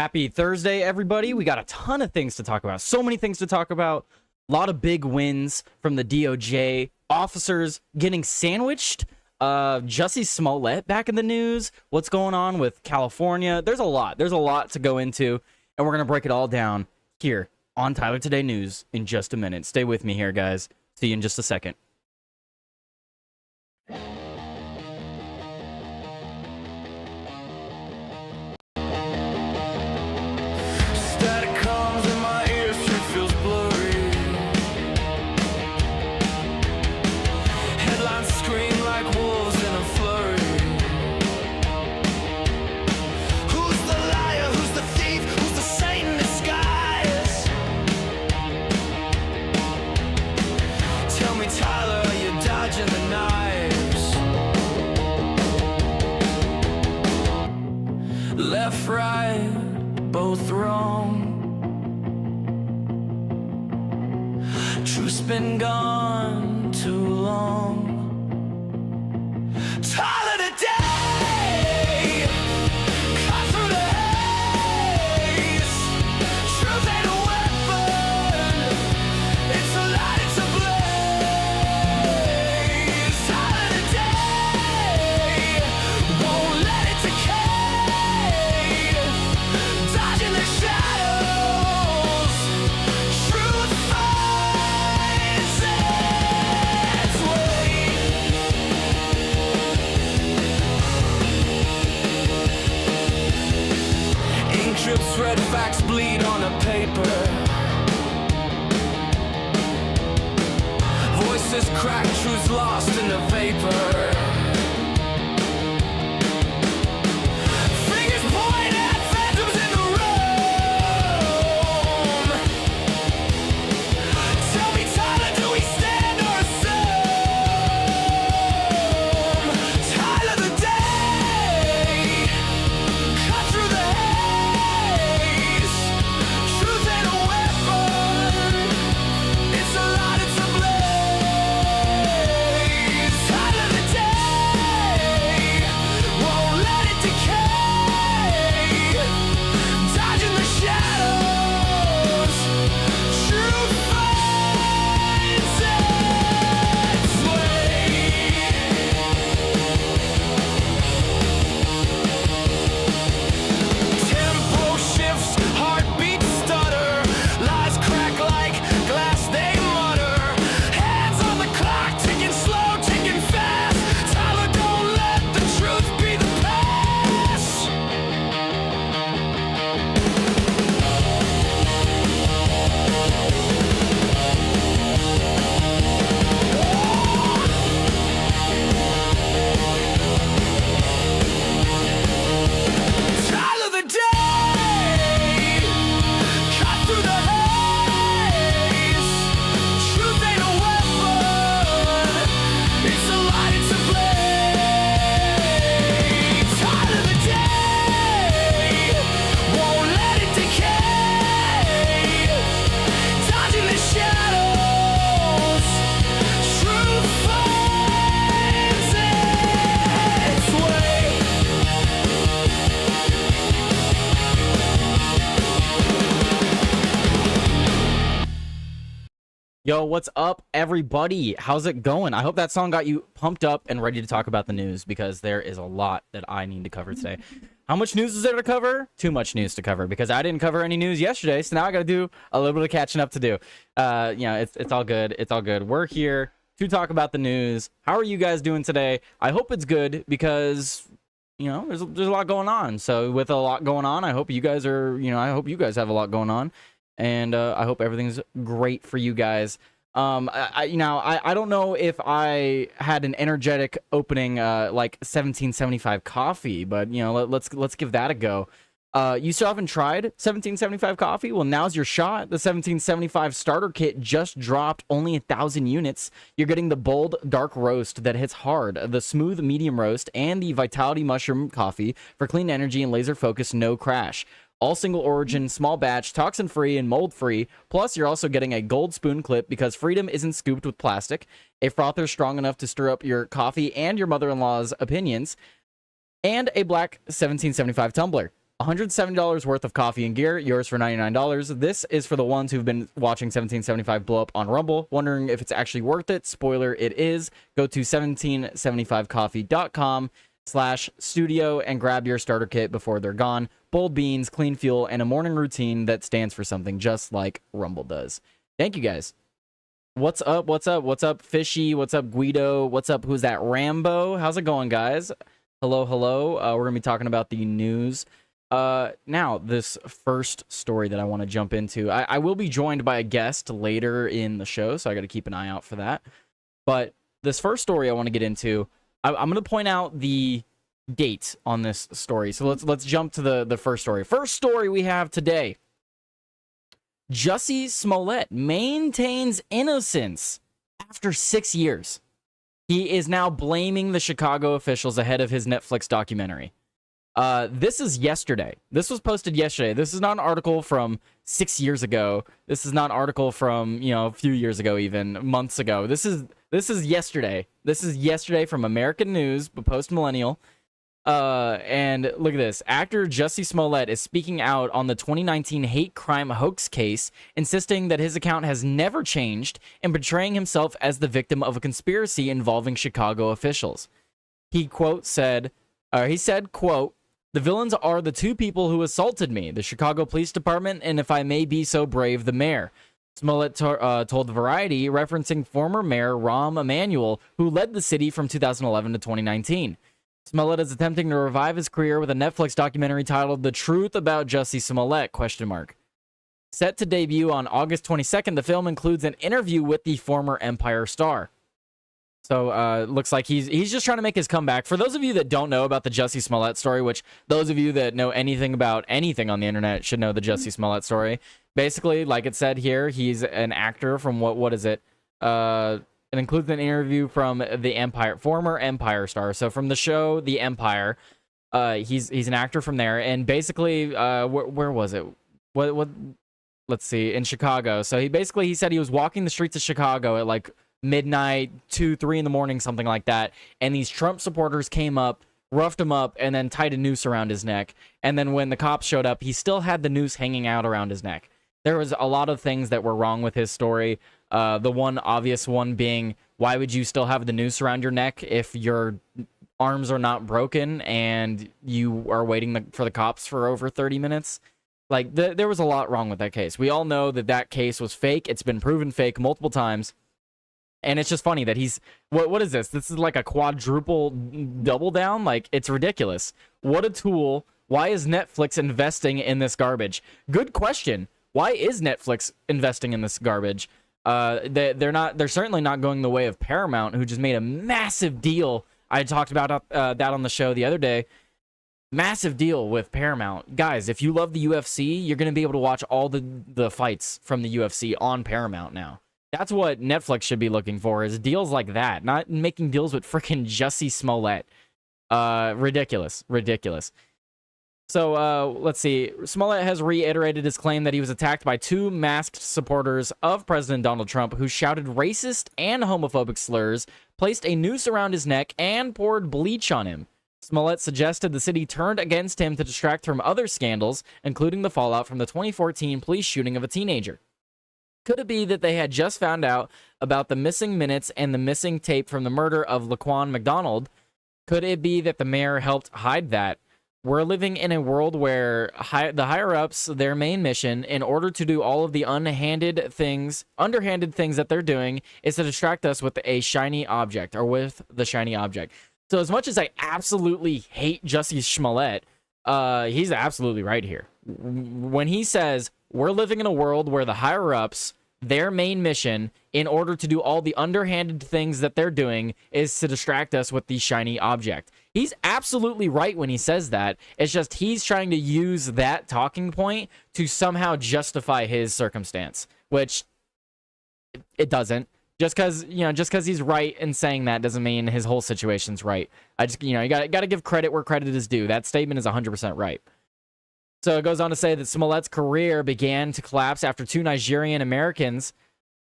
Happy Thursday, everybody. We got a ton of things to talk about. So many things to talk about. A lot of big wins from the DoJ. Officers getting sandwiched. Jussie Smollett back in the news. What's going on with California? There's a lot. There's a lot to go into, and we're going to break it all down here on Tyler Today News in just a minute. Stay with me here, guys. See you in just a second. Left, right, both wrong. Truth's been gone too long. Tyler today, cut through the haze. Truth ain't a weapon, it's a light, it's a blaze. Tyler today, won't let it decay. Red facts bleed on a paper. Voices crack, truths lost in the vapor. Fingers point at phantoms in the room. Tell me, Tyler, do we stand or assume? Tyler the day, cut through the Yo, what's up, everybody? How's it going? I hope that song got you pumped up and ready to talk about the news, because there is a lot that I need to cover today. How much news is there to cover? Too much news to cover, because I didn't cover any news yesterday, so now I got to do a little bit of catching up to do. It's all good. It's all good. We're here to talk about the news. How are you guys doing today? I hope it's good, because there's a lot going on. So with a lot going on, I hope you guys are, I hope you guys have a lot going on. And I hope everything's great for you guys. I don't know if I had an energetic opening like 1775 coffee, but let's give that a go. You still haven't tried 1775 coffee? Well, now's your shot. The 1775 starter kit just dropped, only 1,000 units. You're getting the bold dark roast that hits hard, the smooth medium roast, and the vitality mushroom coffee for clean energy and laser focus, no crash. All single origin, small batch, toxin free, and mold free. Plus, you're also getting a gold spoon clip because freedom isn't scooped with plastic, a frother strong enough to stir up your coffee and your mother-in-law's opinions, and a black 1775 tumbler. $170 worth of coffee and gear, yours for $99. This is for the ones who've been watching 1775 blow up on Rumble, wondering if it's actually worth it. Spoiler, it is. Go to 1775coffee.com/studio and grab your starter kit before they're gone. Bold beans, clean fuel, and a morning routine that stands for something just like Rumble does. Thank you guys. What's up? What's up? What's up, Fishy? What's up, Guido? What's up? Who's that? Rambo? How's it going, guys? Hello, hello. We're going to be talking about the news. Now, this first story that I want to jump into, I will be joined by a guest later in the show, so I got to keep an eye out for that. But this first story I want to get into, I'm going to point out the date on this story. So let's jump to the first story. First story we have today. Jussie Smollett maintains innocence after 6 years. He is now blaming the Chicago officials ahead of his Netflix documentary. This is yesterday. This was posted yesterday. This is not an article from 6 years ago. This is not an article from, a few years ago, even months ago. This is yesterday. This is yesterday from American News, Post Millennial. And look at this. Actor Jussie Smollett is speaking out on the 2019 hate crime hoax case, insisting that his account has never changed and portraying himself as the victim of a conspiracy involving Chicago officials. He said, quote, "The villains are the two people who assaulted me, the Chicago Police Department, and if I may be so brave, the mayor." Smollett told Variety, referencing former mayor Rahm Emanuel, who led the city from 2011 to 2019. Smollett is attempting to revive his career with a Netflix documentary titled "The Truth About Jussie Smollett?" Set to debut on August 22nd, the film includes an interview with the former Empire star. So looks like he's just trying to make his comeback. For those of you that don't know about the Jussie Smollett story, which those of you that know anything about anything on the internet should know the Jussie Smollett story. Basically, like it said here, he's an actor from what is it? It includes an interview from the Empire, former Empire star. So from the show The Empire, he's an actor from there. And basically, where was it? What? Let's see, in Chicago. So he said he was walking the streets of Chicago at like midnight, 2, 3 in the morning, something like that. And these Trump supporters came up, roughed him up, and then tied a noose around his neck. And then when the cops showed up, he still had the noose hanging out around his neck. There was a lot of things that were wrong with his story. The one obvious one being, why would you still have the noose around your neck if your arms are not broken and you are waiting for the cops for over 30 minutes? Like, there was a lot wrong with that case. We all know that case was fake. It's been proven fake multiple times. And it's just funny that he's... What is this? This is like a quadruple double down? Like, it's ridiculous. What a tool. Why is Netflix investing in this garbage? Good question. Why is Netflix investing in this garbage? They're certainly not going the way of Paramount, who just made a massive deal. I talked about that on the show the other day. Massive deal with Paramount. Guys, if you love the UFC, you're going to be able to watch all the fights from the UFC on Paramount now. That's what Netflix should be looking for, is deals like that, not making deals with freaking Jussie Smollett. Ridiculous. So, let's see. Smollett has reiterated his claim that he was attacked by 2 masked supporters of President Donald Trump who shouted racist and homophobic slurs, placed a noose around his neck, and poured bleach on him. Smollett suggested the city turned against him to distract from other scandals, including the fallout from the 2014 police shooting of a teenager. Could it be that they had just found out about the missing minutes and the missing tape from the murder of Laquan McDonald? Could it be that the mayor helped hide that? We're living in a world where the higher-ups, their main mission, in order to do all of the underhanded things that they're doing, is to distract us with a shiny object, or with the shiny object. So as much as I absolutely hate Jussie Smollett, he's absolutely right here. When he says, we're living in a world where the higher-ups, their main mission, in order to do all the underhanded things that they're doing, is to distract us with the shiny object. He's absolutely right when he says that. It's just he's trying to use that talking point to somehow justify his circumstance, which it doesn't. Just because he's right in saying that doesn't mean his whole situation's right. You got to give credit where credit is due. That statement is 100% right. So it goes on to say that Smollett's career began to collapse after 2 Nigerian Americans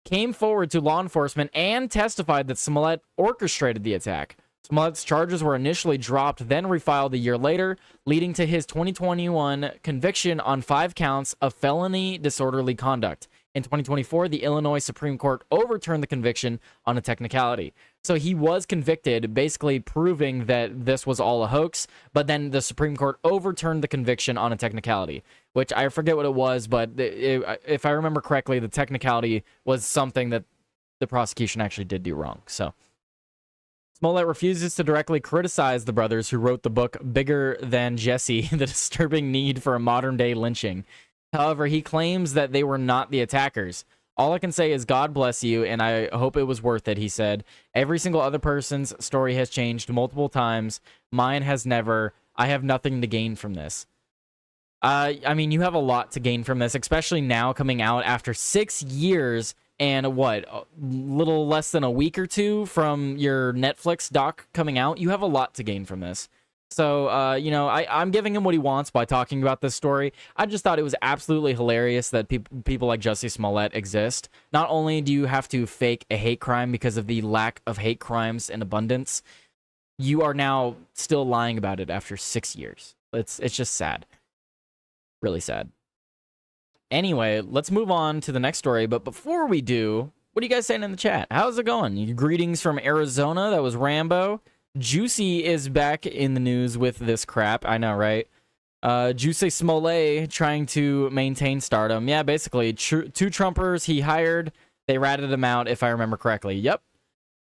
came forward to law enforcement and testified that Smollett orchestrated the attack. Smollett's charges were initially dropped, then refiled a year later, leading to his 2021 conviction on 5 counts of felony disorderly conduct. In 2024, the Illinois Supreme Court overturned the conviction on a technicality. So he was convicted, basically proving that this was all a hoax, but then the Supreme Court overturned the conviction on a technicality, which I forget what it was, but if I remember correctly, the technicality was something that the prosecution actually did do wrong. So Smollett refuses to directly criticize the brothers who wrote the book Bigger Than Jesse, The Disturbing Need for a Modern-Day Lynching. However, he claims that they were not the attackers. All I can say is God bless you, and I hope it was worth it, he said. Every single other person's story has changed multiple times. Mine has never. I have nothing to gain from this. I mean, you have a lot to gain from this, especially now coming out after 6 years and what, a little less than a week or two from your Netflix doc coming out. You have a lot to gain from this. So, you know, I'm giving him what he wants by talking about this story. I just thought it was absolutely hilarious that people like Jussie Smollett exist. Not only do you have to fake a hate crime because of the lack of hate crimes in abundance, you are now still lying about it after 6 years. It's just sad. Really sad. Anyway, let's move on to the next story. But before we do, what are you guys saying in the chat? How's it going? Greetings from Arizona. That was Rambo. Juicy is back in the news with this crap. I know, right? Jussie Smollett trying to maintain stardom. Yeah, basically, 2 Trumpers he hired. They ratted him out, if I remember correctly. Yep.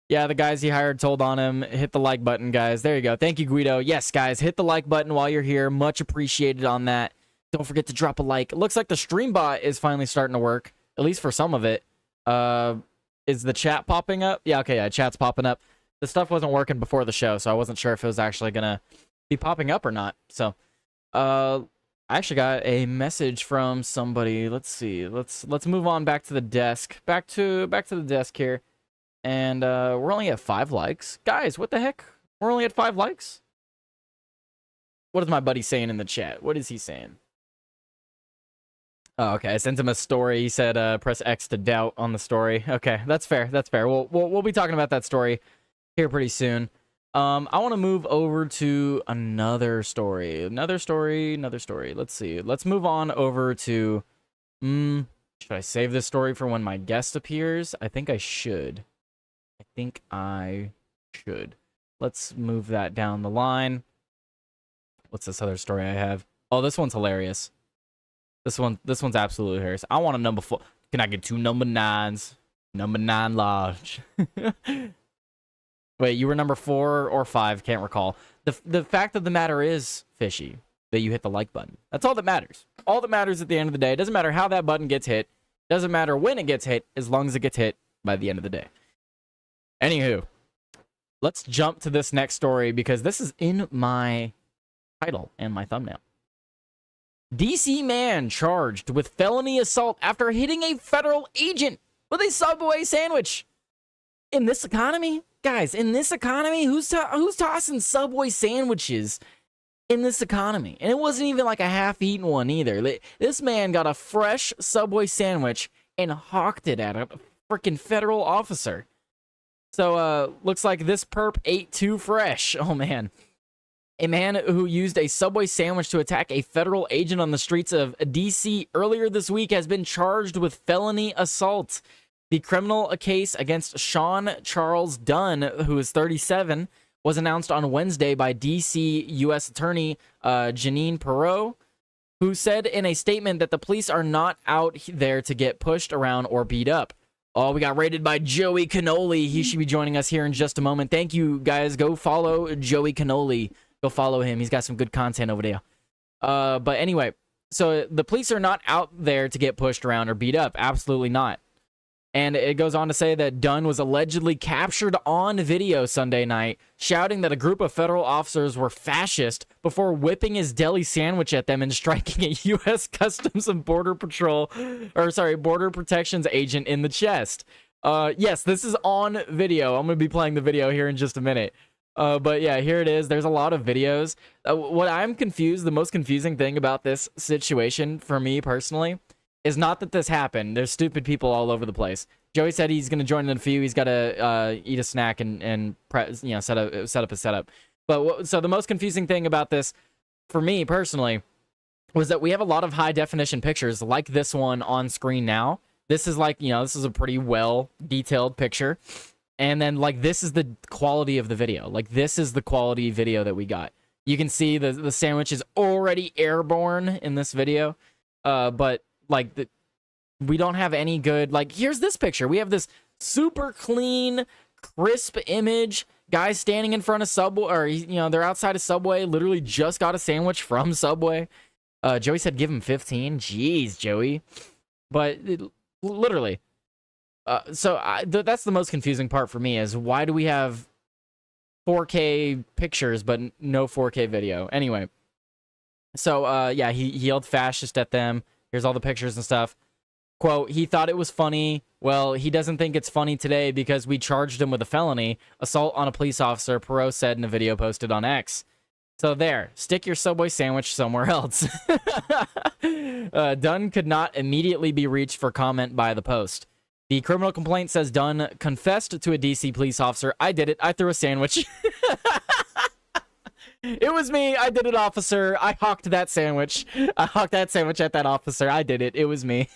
Yeah, the guys he hired told on him. Hit the like button, guys. There you go. Thank you, Guido. Yes, guys, hit the like button while you're here. Much appreciated on that. Don't forget to drop a like. It looks like the stream bot is finally starting to work, at least for some of it. Is the chat popping up? Yeah, okay, yeah, chat's popping up. The stuff wasn't working before the show, so I wasn't sure if it was actually gonna be popping up or not. So, I actually got a message from somebody. Let's see. Let's move on back to the desk. Back to the desk here, and we're only at 5 likes, guys. What the heck? We're only at 5 likes. What is my buddy saying in the chat? What is he saying? Oh, okay. I sent him a story. He said, "Press X to doubt" on the story. Okay, that's fair. That's fair. We'll be talking about that story here pretty soon. I want to move over to another story. Another story. Let's see. Let's move on over to... should I save this story for when my guest appears? I think I should. Let's move that down the line. What's this other story I have? Oh, this one's hilarious. This one's absolutely hilarious. I want a number 4. Can I get 2 number 9s? Number 9 large. Wait, you were number 4 or 5? Can't recall. The fact of the matter is, Fishy, that you hit the like button. That's all that matters. All that matters at the end of the day. It doesn't matter how that button gets hit. It doesn't matter when it gets hit, as long as it gets hit by the end of the day. Anywho, let's jump to this next story because this is in my title and my thumbnail. DC man charged with felony assault after hitting a federal agent with a Subway sandwich. In this economy, guys, in this economy, who's tossing Subway sandwiches in this economy? And it wasn't even like a half-eaten one either. This man got a fresh Subway sandwich and hawked it at a freaking federal officer. So, looks like this perp ate too fresh. Oh, man. A man who used a Subway sandwich to attack a federal agent on the streets of D.C. earlier this week has been charged with felony assault. The criminal case against Sean Charles Dunn, who is 37, was announced on Wednesday by D.C. U.S. Attorney Janine Perot, who said in a statement that the police are not out there to get pushed around or beat up. Oh, we got raided by Joey Cannoli. He should be joining us here in just a moment. Thank you, guys. Go follow Joey Cannoli. Go follow him. He's got some good content over there. But anyway, so the police are not out there to get pushed around or beat up. Absolutely not. And it goes on to say that Dunn was allegedly captured on video Sunday night, shouting that a group of federal officers were fascist before whipping his deli sandwich at them and striking a U.S. Customs and Border Border Protections agent in the chest. Yes, this is on video. I'm going to be playing the video here in just a minute. But yeah, here it is. There's a lot of videos. What I'm confused, the most confusing thing about this situation for me personally is not that this happened. There's stupid people all over the place. Joey said he's going to join in a few. He's got to eat a snack and set up a setup. But so the most confusing thing about this, for me personally, was that we have a lot of high definition pictures like this one on screen now. This is like, this is a pretty well detailed picture. And then like this is the quality of the video. Like this is the quality video that we got. You can see the sandwich is already airborne in this video. But like we don't have any good, like here's this picture. We have this super clean, crisp image. Guys standing in front of Subway, or they're outside of Subway, literally just got a sandwich from Subway. Joey said give him 15. Jeez, Joey. But literally. So that's the most confusing part for me is why do we have 4K pictures but no 4K video? Anyway. So, yeah, he yelled fascist at them. Here's all the pictures and stuff. Quote, he thought it was funny. Well, he doesn't think it's funny today because we charged him with a felony, assault on a police officer, Perot said in a video posted on X. So there, stick your Subway sandwich somewhere else. Dunn could not immediately be reached for comment by the post. The criminal complaint says Dunn confessed to a DC police officer. I did it. I threw a sandwich. It was me. I did it, officer. I hawked that sandwich. I hawked that sandwich at that officer. I did it. It was me.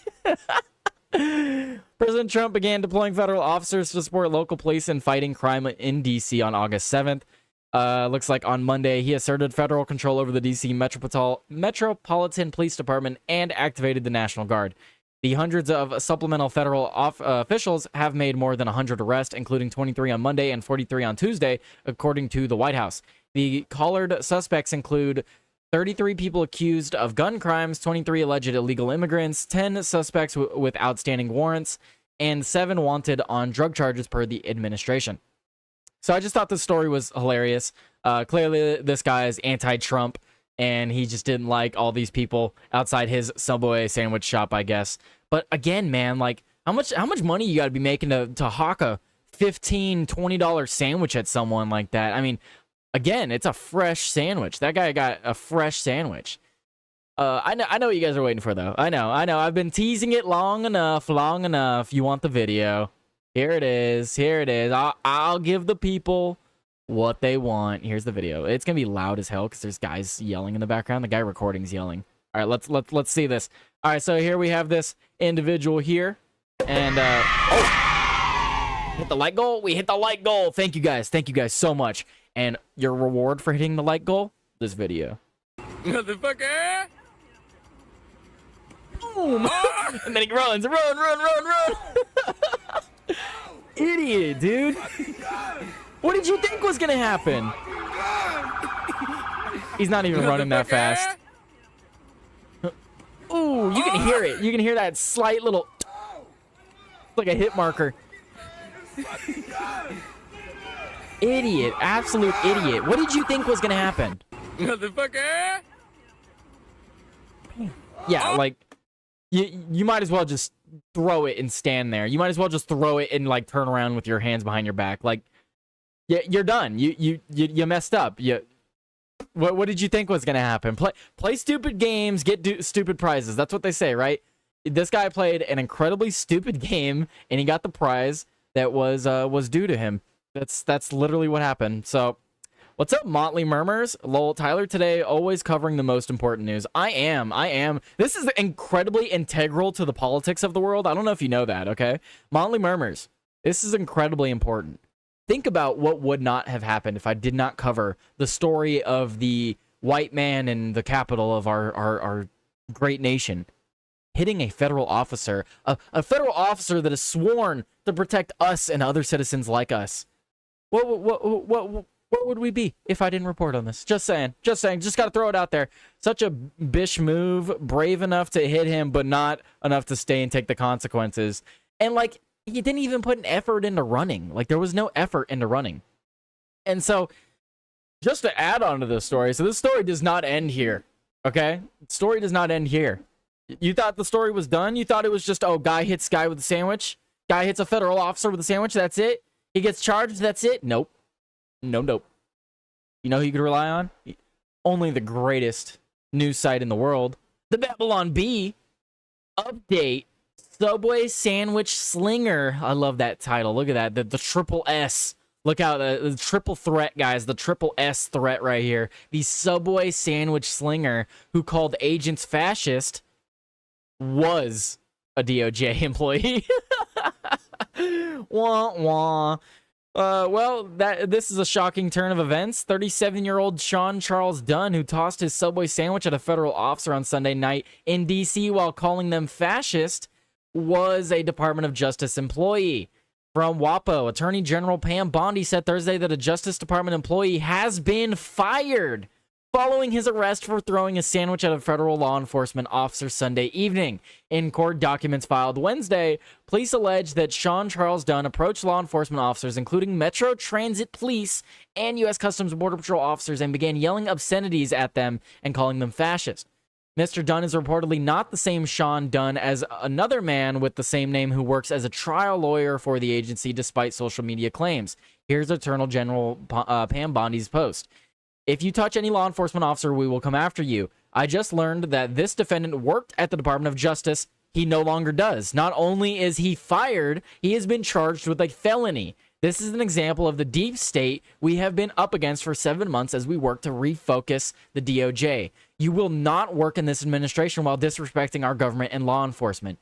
President Trump began deploying federal officers to support local police in fighting crime in D.C. on August 7th. Looks like on Monday, he asserted federal control over the D.C. Metropolitan Police Department and activated the National Guard. The hundreds of supplemental federal officials have made more than 100 arrests, including 23 on Monday and 43 on Tuesday, according to the White House. The collared suspects include 33 people accused of gun crimes, 23 alleged illegal immigrants, 10 suspects with outstanding warrants, and 7 wanted on drug charges per the administration. So I just thought this story was hilarious. Clearly, this guy is anti-Trump, and he just didn't like all these people outside his Subway sandwich shop, I guess. But again, man, like how much money you got to be making to hawk a $15, $20 sandwich at someone like that? I mean, again, it's a fresh sandwich. That guy got a fresh sandwich. I know what you guys are waiting for, though. I know. I've been teasing it long enough. You want the video? Here it is. I'll give the people what they want. Here's the video. It's gonna be loud as hell because there's guys yelling in the background. The guy recording's yelling. All right, let's see this. All right, so here we have this individual here, and hit the like goal. We hit the like goal. Thank you guys so much. And your reward for hitting the like goal? This video. Motherfucker! Boom! And then he runs. Run! Idiot, dude. What did you think was gonna happen? He's not even running that fast. Ooh, you can hear it. You can hear that slight little, like a hit marker. Idiot, absolute idiot. What did you think was gonna happen? Motherfucker! Yeah, like you might as well just throw it and stand there. You might as well just throw it and like turn around with your hands behind your back. Like, yeah, you're done. You messed up. What did you think was gonna happen? Play stupid games, get stupid prizes. That's what they say, right? This guy played an incredibly stupid game and he got the prize that was due to him. That's literally what happened. So, what's up, Motley Murmurs? Lowell Tyler today, always covering the most important news. I am. This is incredibly integral to the politics of the world. I don't know if you know that, okay? Motley Murmurs, this is incredibly important. Think about what would not have happened if I did not cover the story of the white man in the capital of our great nation hitting a federal officer, a federal officer that is sworn to protect us and other citizens like us. What would we be if I didn't report on this? Just saying. Just got to throw it out there. Such a bish move, brave enough to hit him, but not enough to stay and take the consequences. And like, he didn't even put an effort into running. Like, there was no effort into running. And so, just to add on to this story, so this story does not end here, okay? The story does not end here. You thought the story was done? You thought it was just, oh, guy hits guy with a sandwich? Guy hits a federal officer with a sandwich, that's it? He gets charged, that's it? Nope. Nope. You know who you could rely on? Only the greatest news site in the world, the Babylon Bee. Update. Subway sandwich slinger. I love that title. Look at that. The triple S. Look out, the triple threat, guys. The triple S threat right here. The Subway sandwich slinger who called agents fascist was a DOJ employee. Wah, wah. Well, this is a shocking turn of events. 37-year-old Sean Charles Dunn, who tossed his Subway sandwich at a federal officer on Sunday night in D.C. while calling them fascist, was a Department of Justice employee. From WAPO, Attorney General Pam Bondi said Thursday that a Justice Department employee has been fired following his arrest for throwing a sandwich at a federal law enforcement officer Sunday evening. In court documents filed Wednesday, police allege that Sean Charles Dunn approached law enforcement officers, including Metro Transit Police and U.S. Customs and Border Patrol officers, and began yelling obscenities at them and calling them fascist. Mr. Dunn is reportedly not the same Sean Dunn as another man with the same name who works as a trial lawyer for the agency despite social media claims. Here's Attorney General Pam Bondi's post. If you touch any law enforcement officer, we will come after you. I just learned that this defendant worked at the Department of Justice. He no longer does. Not only is he fired, he has been charged with a felony. This is an example of the deep state we have been up against for 7 months as we work to refocus the DOJ. You will not work in this administration while disrespecting our government and law enforcement.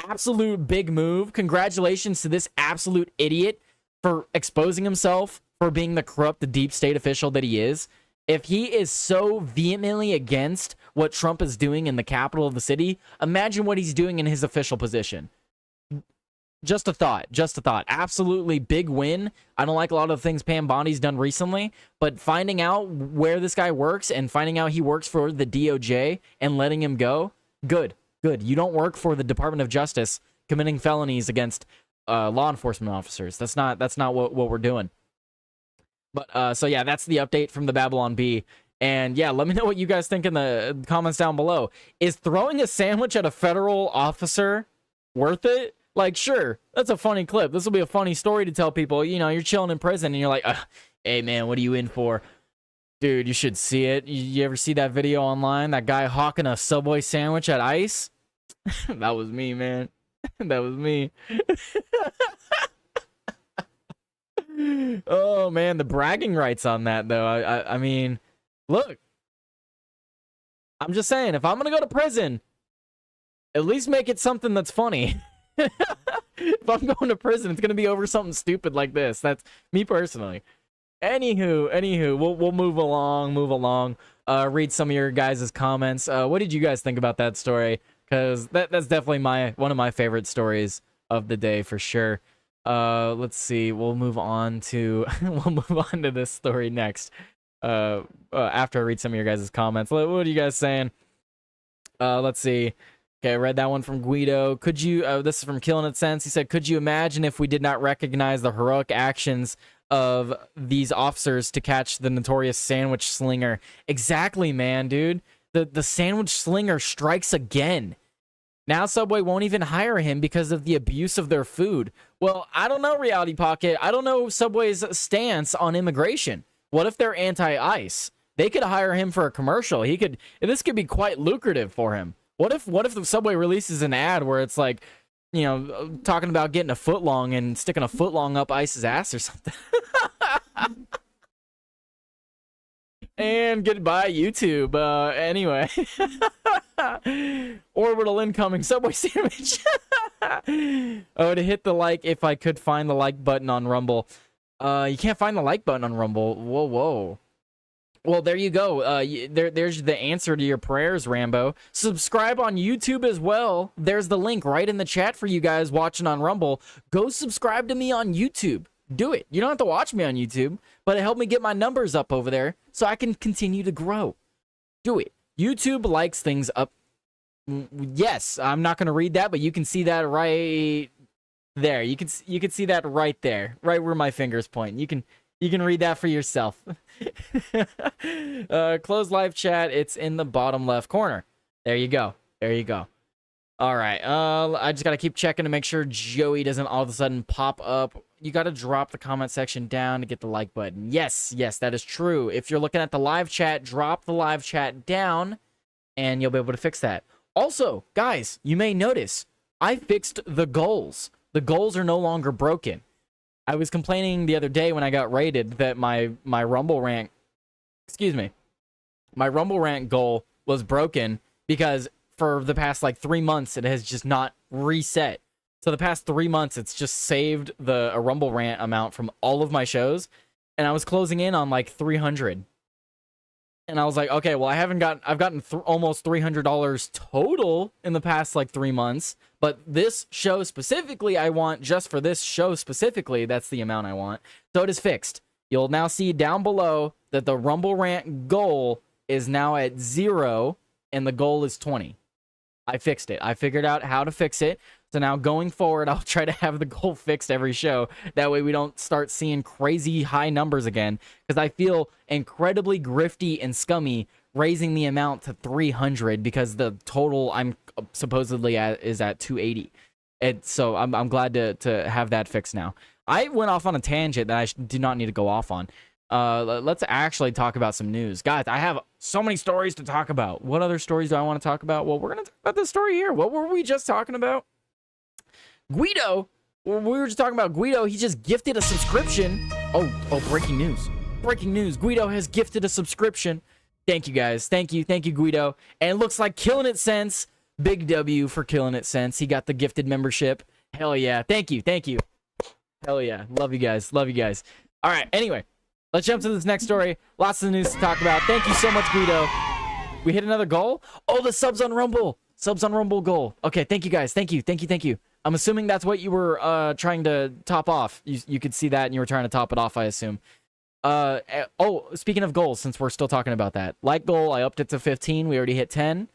Absolute big move. Congratulations to this absolute idiot for exposing himself, for being the corrupt, the deep state official that he is. If he is so vehemently against what Trump is doing in the capital of the city, imagine what he's doing in his official position. Just a thought. Just a thought. Absolutely big win. I don't like a lot of the things Pam Bondi's done recently, but finding out where this guy works and finding out he works for the DOJ and letting him go, good. Good. You don't work for the Department of Justice committing felonies against law enforcement officers. That's not what we're doing. But so yeah, that's the update from the Babylon Bee. And yeah, let me know what you guys think in the comments down below. Is throwing a sandwich at a federal officer worth it? Like, sure, that's a funny clip. This will be a funny story to tell people. You know, you're chilling in prison and you're like, hey, man, what are you in for? Dude, you should see it. You ever see that video online? That guy hawking a Subway sandwich at ICE? That was me, man. That was me. Oh, man, the bragging rights on that, though. I mean, look. I'm just saying, if I'm going to go to prison, at least make it something that's funny. If I'm going to prison, it's gonna be over something stupid like this. That's me personally. Anywho, we'll move along. Read some of your guys' comments. What did you guys think about that story? Because that's definitely one of my favorite stories of the day for sure. Let's see. We'll move on to this story next. After I read some of your guys' comments. What are you guys saying? Let's see. Okay, I read that one from Guido. Could you, this is from Killing It Sense. He said, could you imagine if we did not recognize the heroic actions of these officers to catch the notorious sandwich slinger? Exactly, man, dude. The sandwich slinger strikes again. Now Subway won't even hire him because of the abuse of their food. Well, I don't know, Reality Pocket. I don't know Subway's stance on immigration. What if they're anti-ICE? They could hire him for a commercial. This could be quite lucrative for him. What if the Subway releases an ad where it's like, you know, talking about getting a footlong and sticking a footlong up ICE's ass or something? And goodbye, YouTube. Anyway. Orbital incoming Subway sandwich. Oh, to hit the like if I could find the like button on Rumble. You can't find the like button on Rumble. Whoa. Well, there you go. There's the answer to your prayers, Rambo. Subscribe on YouTube as well. There's the link right in the chat for you guys watching on Rumble. Go subscribe to me on YouTube. Do it. You don't have to watch me on YouTube, but it helped me get my numbers up over there so I can continue to grow. Do it. YouTube likes things up. Yes, I'm not going to read that, but you can see that right there. You can see that right there, right where my fingers point. You can read that for yourself. Close live chat. It's in the bottom left corner. There you go. All right. I just got to keep checking to make sure Joey doesn't all of a sudden pop up. You got to drop the comment section down to get the like button. Yes, that is true. If you're looking at the live chat, drop the live chat down and you'll be able to fix that. Also, guys, you may notice I fixed the goals. The goals are no longer broken. I was complaining the other day when I got raided that my Rumble rank, my Rumble rank goal was broken because for the past like 3 months it has just not reset. So the past 3 months it's just saved a Rumble rant amount from all of my shows, and I was closing in on like 300. And I was like, okay, well, I've gotten almost $300 total in the past like 3 months. But this show specifically, I want just for this show specifically, that's the amount I want. So it is fixed. You'll now see down below that the Rumble Rant goal is now at 0 and the goal is 20. I fixed it. I figured out how to fix it. So now going forward, I'll try to have the goal fixed every show. That way we don't start seeing crazy high numbers again. Because I feel incredibly grifty and scummy raising the amount to 300 because the total I'm supposedly at is at 280. So I'm glad to have that fixed now. I went off on a tangent that I do not need to go off on. Let's actually talk about some news. Guys, I have so many stories to talk about. What other stories do I want to talk about? Well, we're going to talk about this story here. What were we just talking about? Guido. We were just talking about Guido. He just gifted a subscription. Oh, breaking news. Breaking news. Guido has gifted a subscription. Thank you, guys. Thank you, Guido. And it looks like Killing It Sense. Big W for Killing It Sense. He got the gifted membership. Hell yeah. Thank you. Hell yeah. Love you guys. All right, anyway. Let's jump to this next story. Lots of news to talk about. Thank you so much, Guido. We hit another goal? Oh, the subs on Rumble. Subs on Rumble goal. Okay, thank you, guys. Thank you. I'm assuming that's what you were trying to top off. You could see that and you were trying to top it off, I assume. Speaking of goals, since we're still talking about that. Like goal, I upped it to 15. We already hit 10.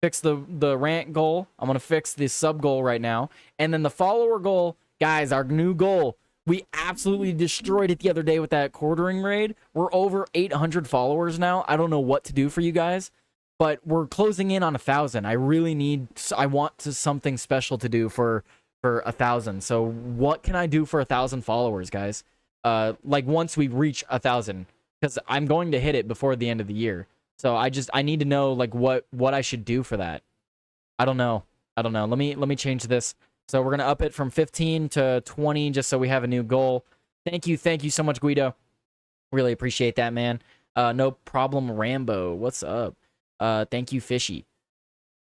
Fix the rant goal. I'm going to fix the sub goal right now. And then the follower goal, guys, our new goal. We absolutely destroyed it the other day with that quartering raid. We're over 800 followers now. I don't know what to do for you guys, but we're closing in on 1,000. I want something special to do for 1,000. So what can I do for 1,000 followers, guys? Like once we reach 1,000, because I'm going to hit it before the end of the year. So I need to know like what I should do for that. I don't know. Let me change this. So we're going to up it from 15 to 20 just so we have a new goal. Thank you so much, Guido. Really appreciate that, man. No problem, Rambo. What's up? Thank you, Fishy.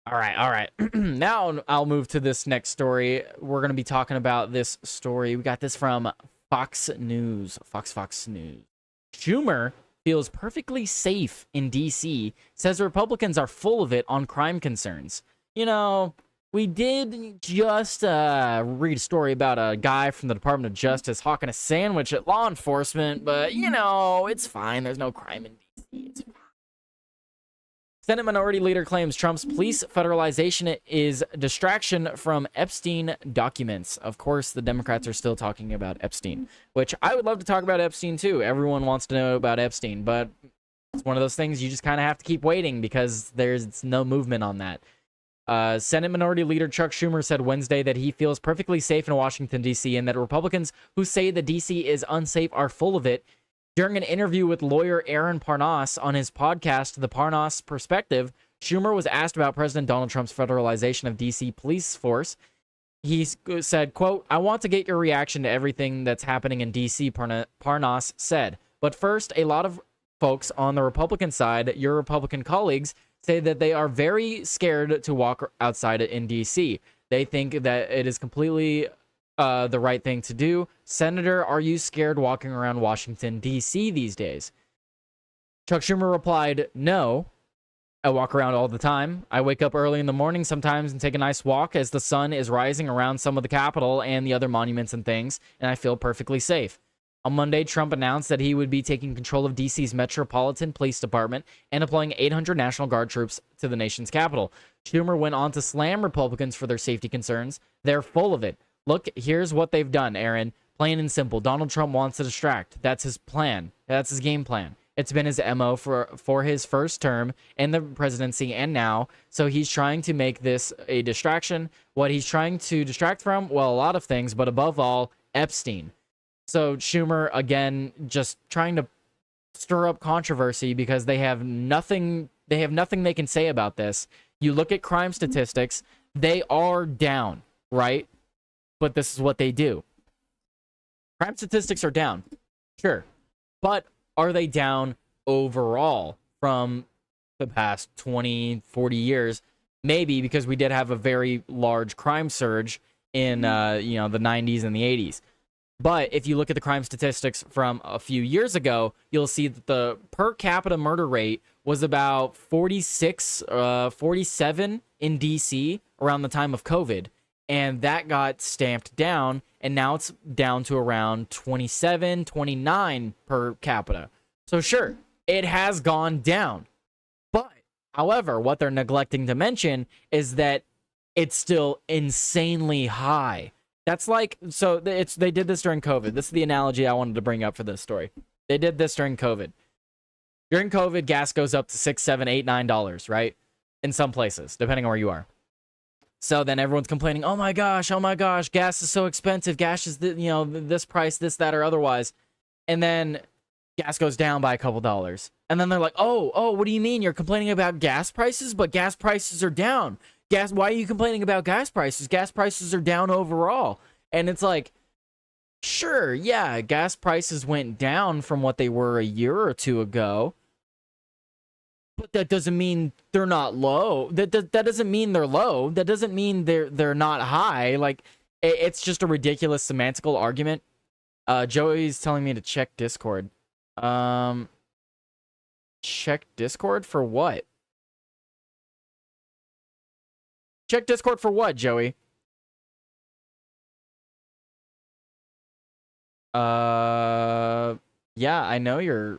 All right. Now I'll move to this next story. We're going to be talking about this story. We got this from Fox News. Fox News. Schumer feels perfectly safe in D.C., says Republicans are full of it on crime concerns. You know, we did just read a story about a guy from the Department of Justice hawking a sandwich at law enforcement, but, you know, it's fine. There's no crime in D.C. It's fine. Senate Minority Leader claims Trump's police federalization is distraction from Epstein documents. Of course, the Democrats are still talking about Epstein, which I would love to talk about Epstein too. Everyone wants to know about Epstein, but it's one of those things you just kind of have to keep waiting because there's no movement on that. Senate Minority Leader Chuck Schumer said Wednesday that he feels perfectly safe in Washington, D.C., and that Republicans who say that D.C. is unsafe are full of it. During an interview with lawyer Aaron Parnas on his podcast, The Parnas Perspective, Schumer was asked about President Donald Trump's federalization of D.C. police force. He said, quote, "I want to get your reaction to everything that's happening in D.C., Parnas said. But first, a lot of folks on the Republican side, your Republican colleagues, say that they are very scared to walk outside in D.C. They think that it is completely the right thing to do. Senator, are you scared walking around Washington, D.C. these days?" Chuck Schumer replied, "No. I walk around all the time. I wake up early in the morning sometimes and take a nice walk as the sun is rising around some of the Capitol and the other monuments and things, and I feel perfectly safe." On Monday, Trump announced that he would be taking control of D.C.'s Metropolitan Police Department and deploying 800 National Guard troops to the nation's capital. Schumer went on to slam Republicans for their safety concerns. They're full of it. Look, here's what they've done, Aaron. Plain and simple. Donald Trump wants to distract. That's his plan. That's his game plan. It's been his MO for his first term in the presidency and now. So he's trying to make this a distraction. What he's trying to distract from? Well, a lot of things, but above all, Epstein. So Schumer, again, just trying to stir up controversy because they have nothing they can say about this. You look at crime statistics, they are down, right? But this is what they do. Crime statistics are down, sure. But are they down overall from the past 20, 40 years? Maybe, because we did have a very large crime surge in the 90s and the 80s. But if you look at the crime statistics from a few years ago, you'll see that the per capita murder rate was about 46, 47 in DC around the time of COVID. And that got stamped down, and now it's down to around 27, 29 per capita. So sure, it has gone down. But, however, what they're neglecting to mention is that it's still insanely high. That's like, so they did this during COVID. This is the analogy I wanted to bring up for this story. They did this during COVID. During COVID, gas goes up to $6, $7, $8, $9, right? In some places, depending on where you are. So then everyone's complaining, oh my gosh, gas is so expensive. Gas is, this price, this, that, or otherwise. And then gas goes down by a couple dollars. And then they're like, oh, what do you mean? You're complaining about gas prices, but gas prices are down. Why are you complaining about gas prices? Gas prices are down overall. And it's like, sure, yeah, gas prices went down from what they were a year or two ago. But that doesn't mean they're not low. That doesn't mean they're low. That doesn't mean they're not high. Like, it's just a ridiculous semantical argument. Joey's telling me to check Discord. Check Discord for what? Check Discord for what, Joey? Yeah, I know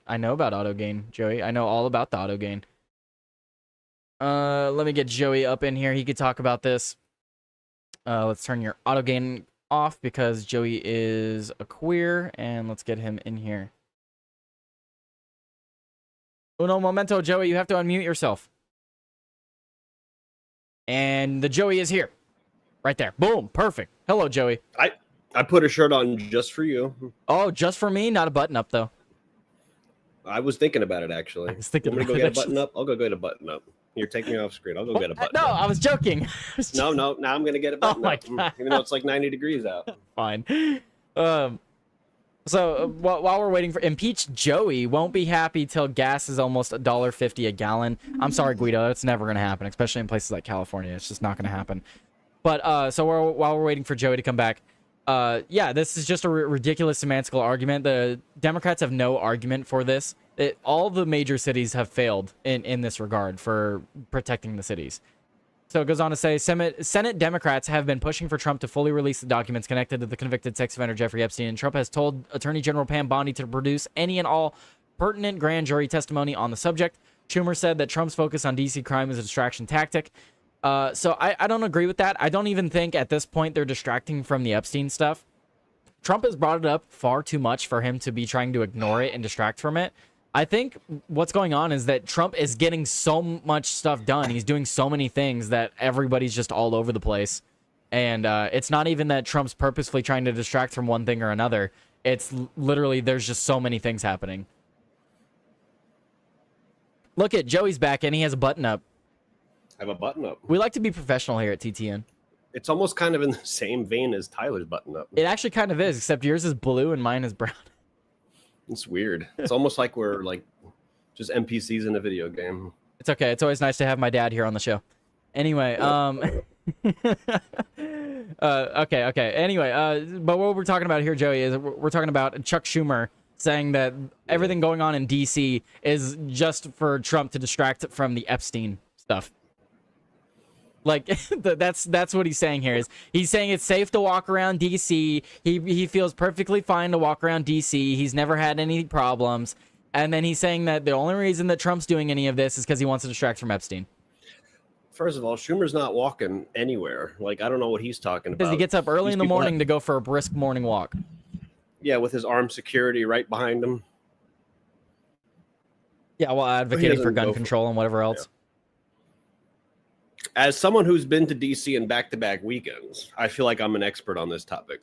I know about auto gain, Joey. I know all about the auto gain. Let me get Joey up in here. He could talk about this. Let's turn your auto gain off because Joey is a queer, and let's get him in here. Uno momento, Joey. You have to unmute yourself. And the Joey is here. Right there. Boom. Perfect. Hello, Joey. I put a shirt on just for you. Oh, just for me? Not a button up, though. I was thinking about it, actually. I was thinking about it. Go get a button up? I'll go get a button up. You're taking me off screen. I'll go get a button up. No, I was joking. No, now I'm going to get a button up. God. Even though it's like 90 degrees out. Fine. So while we're waiting for impeach Joey, won't be happy till gas is almost $1.50 a gallon. I'm sorry, Guido, that's never gonna happen, especially in places like California. It's just not gonna happen. But so while we're waiting for Joey to come back, yeah, this is just a ridiculous semantical argument. The Democrats have no argument for this. All the major cities have failed in this regard for protecting the cities. So it goes on to say, Senate Democrats have been pushing for Trump to fully release the documents connected to the convicted sex offender Jeffrey Epstein, and Trump has told Attorney General Pam Bondi to produce any and all pertinent grand jury testimony on the subject. Schumer said that Trump's focus on D.C. crime is a distraction tactic. So I don't agree with that. I don't even think at this point they're distracting from the Epstein stuff. Trump has brought it up far too much for him to be trying to ignore it and distract from it. I think what's going on is that Trump is getting so much stuff done. He's doing so many things that everybody's just all over the place. And it's not even that Trump's purposefully trying to distract from one thing or another. It's literally there's just so many things happening. Look at Joey's back and he has a button up. I have a button up. We like to be professional here at TTN. It's almost kind of in the same vein as Tyler's button up. It actually kind of is, except yours is blue and mine is brown. It's weird. It's almost like we're like just NPCs in a video game. It's okay. It's always nice to have my dad here on the show. Anyway, okay. Anyway, but what we're talking about here, Joey, is we're talking about Chuck Schumer saying that everything going on in DC is just for Trump to distract from the Epstein stuff. Like that's what he's saying here. Is he's saying it's safe to walk around DC. He feels perfectly fine to walk around DC. He's never had any problems. And then he's saying that the only reason that Trump's doing any of this is because he wants to distract from Epstein. First of all, Schumer's not walking anywhere. Like, I don't know what he's talking about. Because he gets up early in the morning to go for a brisk morning walk. Yeah, with his armed security right behind him. Yeah, well, advocating for gun control and whatever else. Yeah. As someone who's been to DC in back-to-back weekends, I feel like I'm an expert on this topic.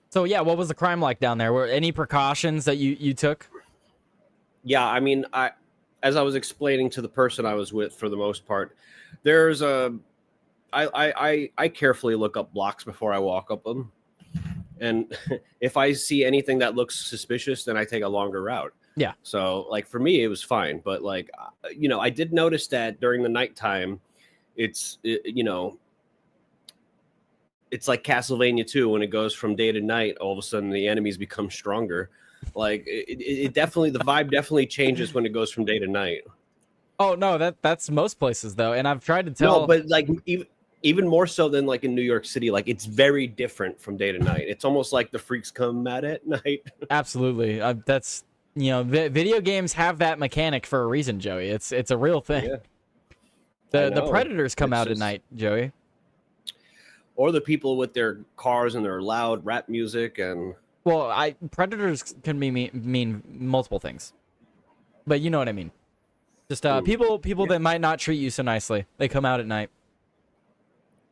So, yeah, what was the crime like down there? Were any precautions that you took? Yeah, I mean, as I was explaining to the person I was with, for the most part, There's a I carefully look up blocks before I walk up them, and if I see anything that looks suspicious, then I take a longer route. Yeah. So like for me, it was fine, but like I did notice that during the nighttime, it's like Castlevania 2 when it goes from day to night. All of a sudden, the enemies become stronger. Like it definitely, the vibe definitely changes when it goes from day to night. Oh no, that's most places though, and I've tried to tell. No, but like even more so than like in New York City, like it's very different from day to night. It's almost like the freaks come at night. Absolutely, that's video games have that mechanic for a reason, Joey. It's a real thing. Yeah. The predators come out at night, Joey. Or the people with their cars and their loud rap music and. Well, predators can mean multiple things, but you know what I mean. Just people that might not treat you so nicely. They come out at night.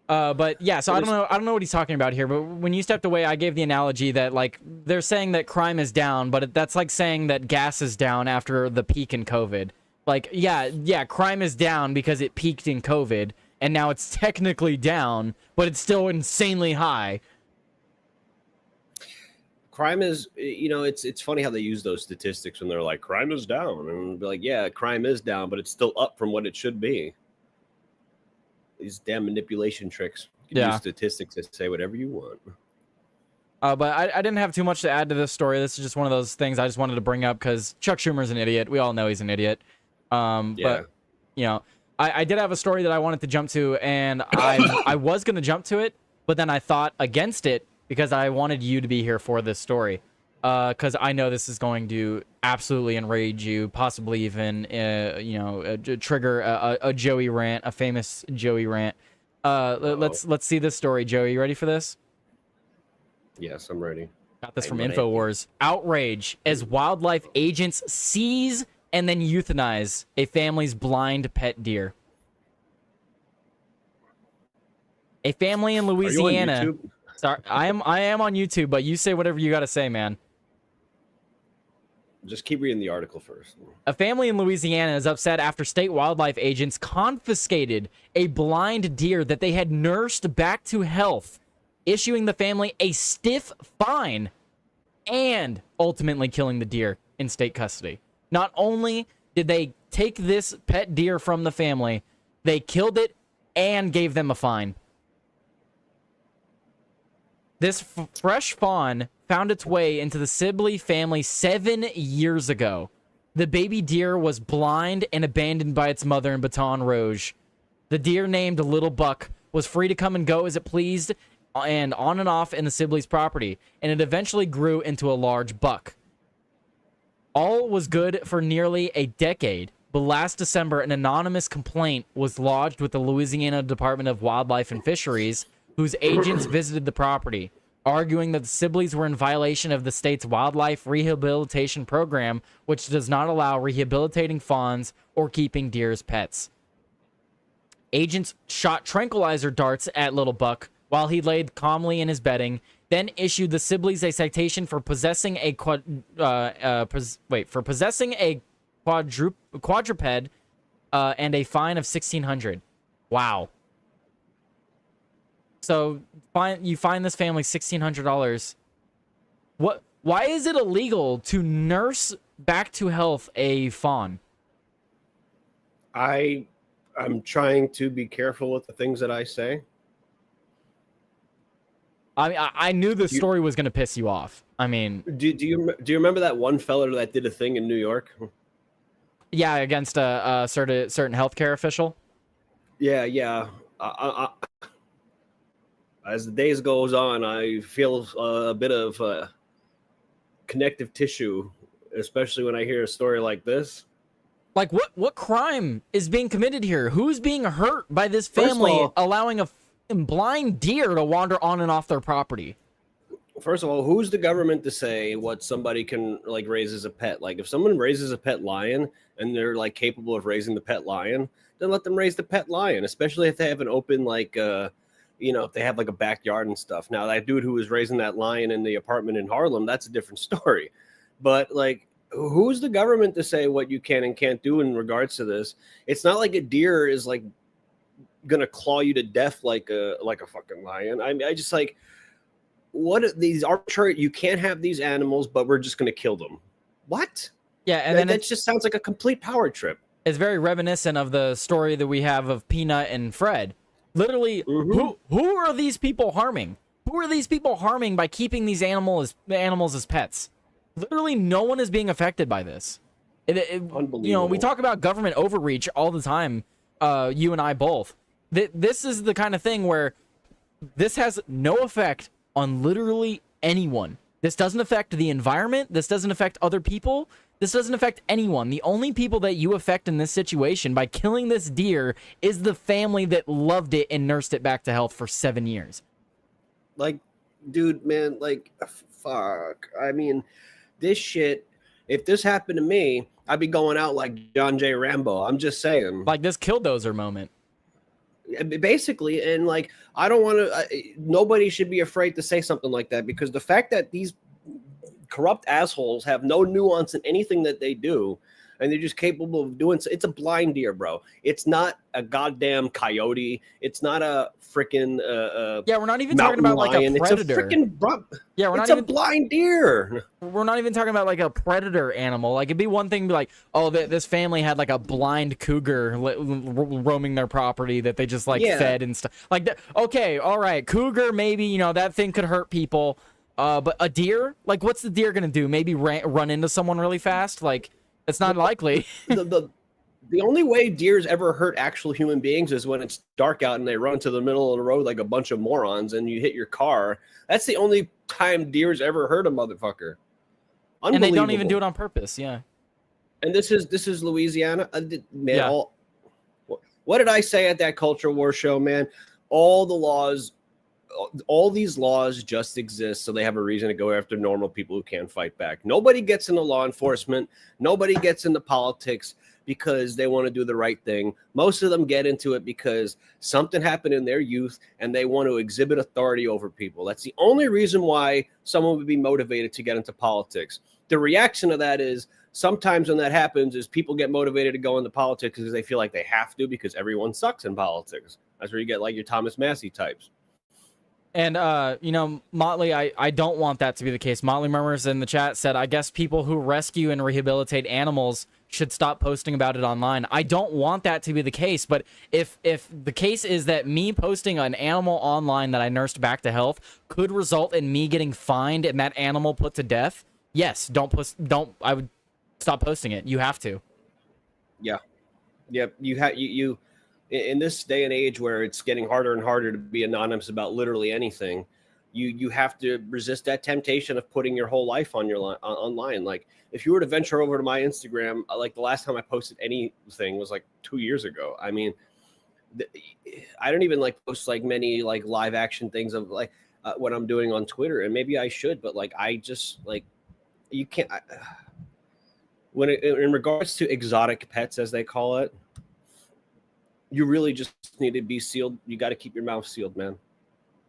But yeah, so I don't know what he's talking about here. But when you stepped away, I gave the analogy that like they're saying that crime is down, but that's like saying that gas is down after the peak in COVID. Like yeah, crime is down because it peaked in COVID, and now it's technically down, but it's still insanely high. Crime is, it's funny how they use those statistics when they're like, crime is down. And be like, yeah, crime is down, but it's still up from what it should be. These damn manipulation tricks. You can use statistics to say whatever you want. But I didn't have too much to add to this story. This is just one of those things I just wanted to bring up because Chuck Schumer's an idiot. We all know he's an idiot. But, I did have a story that I wanted to jump to, and I was going to jump to it, but then I thought against it because I wanted you to be here for this story. Because I know this is going to absolutely enrage you, possibly even, trigger a Joey rant, a famous Joey rant. Let's see this story, Joey. You ready for this? Yes, I'm ready. Got this from InfoWars. Outrage as wildlife agents seize and then euthanize a family's blind pet deer. A family in Louisiana. Are you on YouTube? Sorry, I am on YouTube, but you say whatever you got to say, man. Just keep reading the article first. A family in Louisiana is upset after state wildlife agents confiscated a blind deer that they had nursed back to health, issuing the family a stiff fine and ultimately killing the deer in state custody. Not only did they take this pet deer from the family, they killed it and gave them a fine. This fresh fawn found its way into the Sibley family 7 years ago. The baby deer was blind and abandoned by its mother in Baton Rouge. The deer, named Little Buck, was free to come and go as it pleased and on and off in the Sibley's property, and it eventually grew into a large buck. All was good for nearly a decade, but last December, an anonymous complaint was lodged with the Louisiana Department of Wildlife and Fisheries, whose agents visited the property, arguing that the Sibleys were in violation of the state's wildlife rehabilitation program, which does not allow rehabilitating fawns or keeping deer as pets. Agents shot tranquilizer darts at Little Buck while he laid calmly in his bedding, then issued the Sibleys a citation for possessing a quadruped and a fine of $1,600. Wow. So you find this family $1,600. Why is it illegal to nurse back to health a fawn? I'm trying to be careful with the things that I say. I mean, I knew this story was going to piss you off. I mean, do you remember that one fella that did a thing in New York? Yeah, against a certain healthcare official. Yeah. As the days goes on, I feel a bit of connective tissue, especially when I hear a story like this. Like, what crime is being committed here? Who's being hurt by this family allowing a blind deer to wander on and off their property? First of all, who's the government to say what somebody can like raise as a pet? Like, if someone raises a pet lion and they're like capable of raising the pet lion, then let them raise the pet lion, especially if they have an open if they have like a backyard and stuff. Now, that dude who was raising that lion in the apartment in Harlem, that's a different story. But like, who's the government to say what you can and can't do in regards to this? It's not like a deer is like gonna claw you to death like a fucking lion. I mean, I just like, what are these arbitrary? You can't have these animals, but we're just gonna kill them. What? Yeah, and then that just sounds like a complete power trip. it's very reminiscent of the story that we have of Peanut and Fred. Literally, who are these people harming? Who are these people harming by keeping these animals as pets? Literally, no one is being affected by this. Unbelievable. You know, we talk about government overreach all the time. You and I both. This is the kind of thing where this has no effect on literally anyone. This doesn't affect the environment. This doesn't affect other people. This doesn't affect anyone. The only people that you affect in this situation by killing this deer is the family that loved it and nursed it back to health for 7 years. Like, dude, man, like, fuck. I mean, this shit, if this happened to me, I'd be going out like John J. Rambo. I'm just saying. Like this Killdozer moment. Basically, and like, I don't want to, nobody should be afraid to say something like that, because the fact that these corrupt assholes have no nuance in anything that they do, and they're just capable of doing so. It's a blind deer, bro. It's not a goddamn coyote. It's not a freaking yeah, we're not even talking about lion. like a predator. It's a freaking yeah, it's a blind deer. We're not even talking about like a predator animal. Like it'd be one thing to be like, oh, this family had like a blind cougar roaming their property that they just like fed and stuff. Like that. Okay, all right, cougar, maybe, you know, that thing could hurt people. But a deer, like, what's the deer gonna do? Maybe run into someone really fast? Like, it's not likely. The only way deers ever hurt actual human beings is when it's dark out and they run to the middle of the road like a bunch of morons and you hit your car. That's the only time deers ever hurt a motherfucker. And they don't even do it on purpose. Yeah. And this is Louisiana. Man, yeah. What did I say at that culture war show, man? All these laws just exist so they have a reason to go after normal people who can't fight back. Nobody gets into law enforcement. Nobody gets into politics because they want to do the right thing. Most of them get into it because something happened in their youth and they want to exhibit authority over people. That's the only reason why someone would be motivated to get into politics. The reaction to that is sometimes when that happens is people get motivated to go into politics because they feel like they have to because everyone sucks in politics. That's where you get like your Thomas Massey types. And, you know, Motley, I don't want that to be the case. Motley Murmurs in the chat said, I guess people who rescue and rehabilitate animals should stop posting about it online. I don't want that to be the case, but if the case is that me posting an animal online that I nursed back to health could result in me getting fined and that animal put to death, yes, I would stop posting it. You have to. Yeah. Yep. You in this day and age where it's getting harder and harder to be anonymous about literally anything, you have to resist that temptation of putting your whole life on online. Like if you were to venture over to my Instagram, like the last time I posted anything was like 2 years ago. I mean, I don't even like post like many like live action things of like what I'm doing on Twitter, and maybe I should, but like I just like you can't. In regards to exotic pets, as they call it, you really just need to be sealed. You got to keep your mouth sealed, man.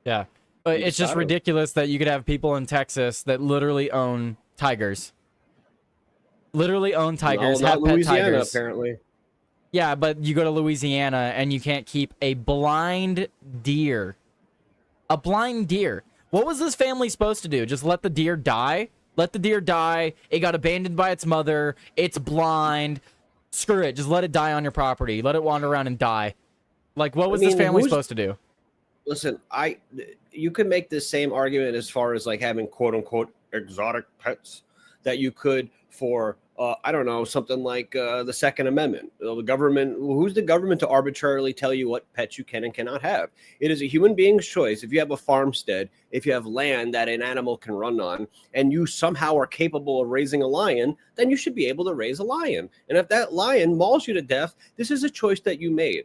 Yeah. But it's just ridiculous that you could have people in Texas that literally own tigers. Literally own tigers. Well, have not pet Louisiana, tigers. apparently. Yeah, but you go to Louisiana and you can't keep a blind deer. A blind deer. What was this family supposed to do? Just let the deer die? Let the deer die. It got abandoned by its mother. It's blind. Screw it. Just let it die on your property. Let it wander around and die. Like, what was this family supposed to do? Listen, you could make this same argument as far as like having quote unquote exotic pets that you could for I don't know, something like the Second Amendment. The government, who's the government to arbitrarily tell you what pets you can and cannot have? It is a human being's choice. If you have a farmstead, if you have land that an animal can run on, and you somehow are capable of raising a lion, then you should be able to raise a lion. And if that lion mauls you to death, this is a choice that you made.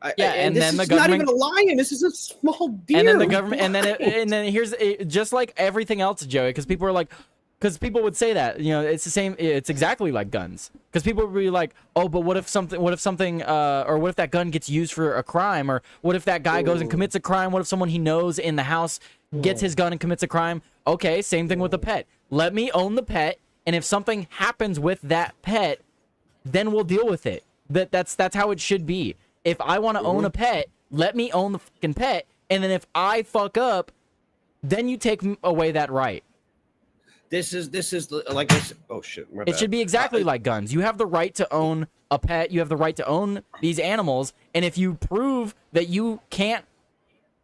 And this then the is government, not even a lion. This is a small deer. And then the government, and then here's just like everything else, Joey, because people are like, because people would say that, you know, it's the same. It's exactly like guns. Because people would be like, oh, but what if that gun gets used for a crime, or what if that guy goes and commits a crime? What if someone he knows in the house gets his gun and commits a crime? Okay, same thing with the pet. Let me own the pet, and if something happens with that pet, then we'll deal with it. That's how it should be. If I want to own a pet, let me own the fucking pet. And then if I fuck up, then you take away that right. This is like this. Oh shit! My It bad. should be exactly like guns. You have the right to own a pet. You have the right to own these animals. And if you prove that you can't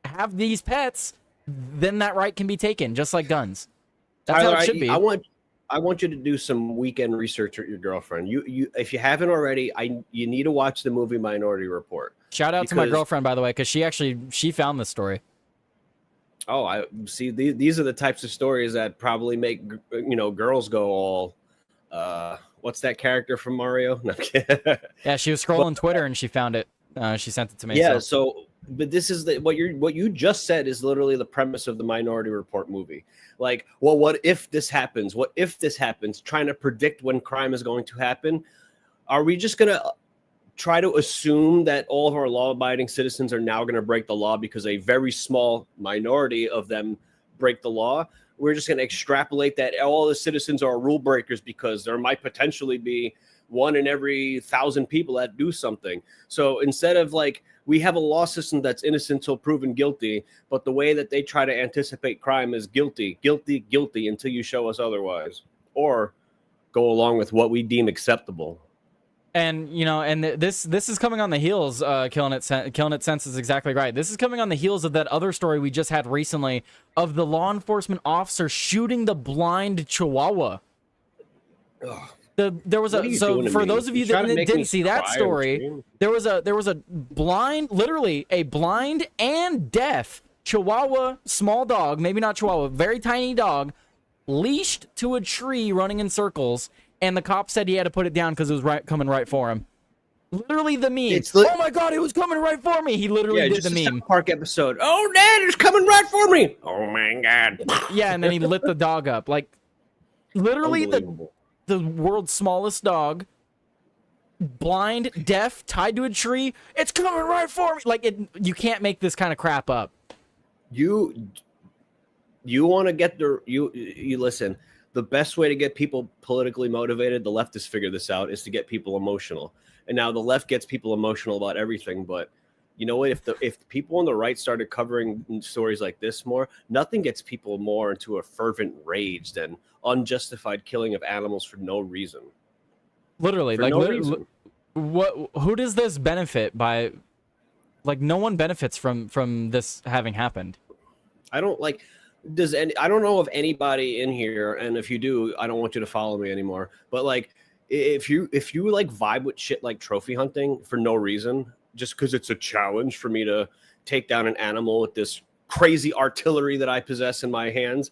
have these pets, then that right can be taken, just like guns. That's Tyler, how it should be. I want you to do some weekend research with your girlfriend. You if you haven't already, you need to watch the movie Minority Report. Shout out to my girlfriend, by the way, because she found this story. Oh, I see. These are the types of stories that probably make girls go all. What's that character from Mario? No, yeah, she was scrolling Twitter and she found it. She sent it to me. Yeah. So, but this is what you just said is literally the premise of the Minority Report movie. Like, well, what if this happens? What if this happens? Trying to predict when crime is going to happen. Are we just gonna try to assume that all of our law-abiding citizens are now going to break the law because a very small minority of them break the law? We're just going to extrapolate that all the citizens are rule breakers because there might potentially be 1 in every 1,000 people that do something. So instead of like, we have a law system that's innocent till proven guilty, but the way that they try to anticipate crime is guilty, guilty, guilty until you show us otherwise, or go along with what we deem acceptable. And this is coming on the heels. Killing it sense is exactly right. This is coming on the heels of that other story we just had recently of the law enforcement officer shooting the blind Chihuahua. There was a so for those of you that didn't see that story, there was a blind, literally a blind and deaf Chihuahua, small dog, maybe not Chihuahua, very tiny dog, leashed to a tree, running in circles. And the cop said he had to put it down because it was coming right for him. Literally the meme. Oh my god, it was coming right for me. He literally did the meme. Park episode. Oh, Dad, it's coming right for me. Oh my god. Yeah, and then he lit the dog up. Like, literally the world's smallest dog, blind, deaf, tied to a tree. It's coming right for me. Like, you can't make this kind of crap up. You want to get you listen. The best way to get people politically motivated, the leftists figure this out, is to get people emotional. And now the left gets people emotional about everything. But you know what? If people on the right started covering stories like this more, nothing gets people more into a fervent rage than unjustified killing of animals for no reason. Literally, for like, no reason. Who does this benefit by? Like, no one benefits from this having happened. I don't know of anybody in here, and if you do, I don't want you to follow me anymore. But like, if you like vibe with shit like trophy hunting for no reason, just because it's a challenge for me to take down an animal with this crazy artillery that I possess in my hands,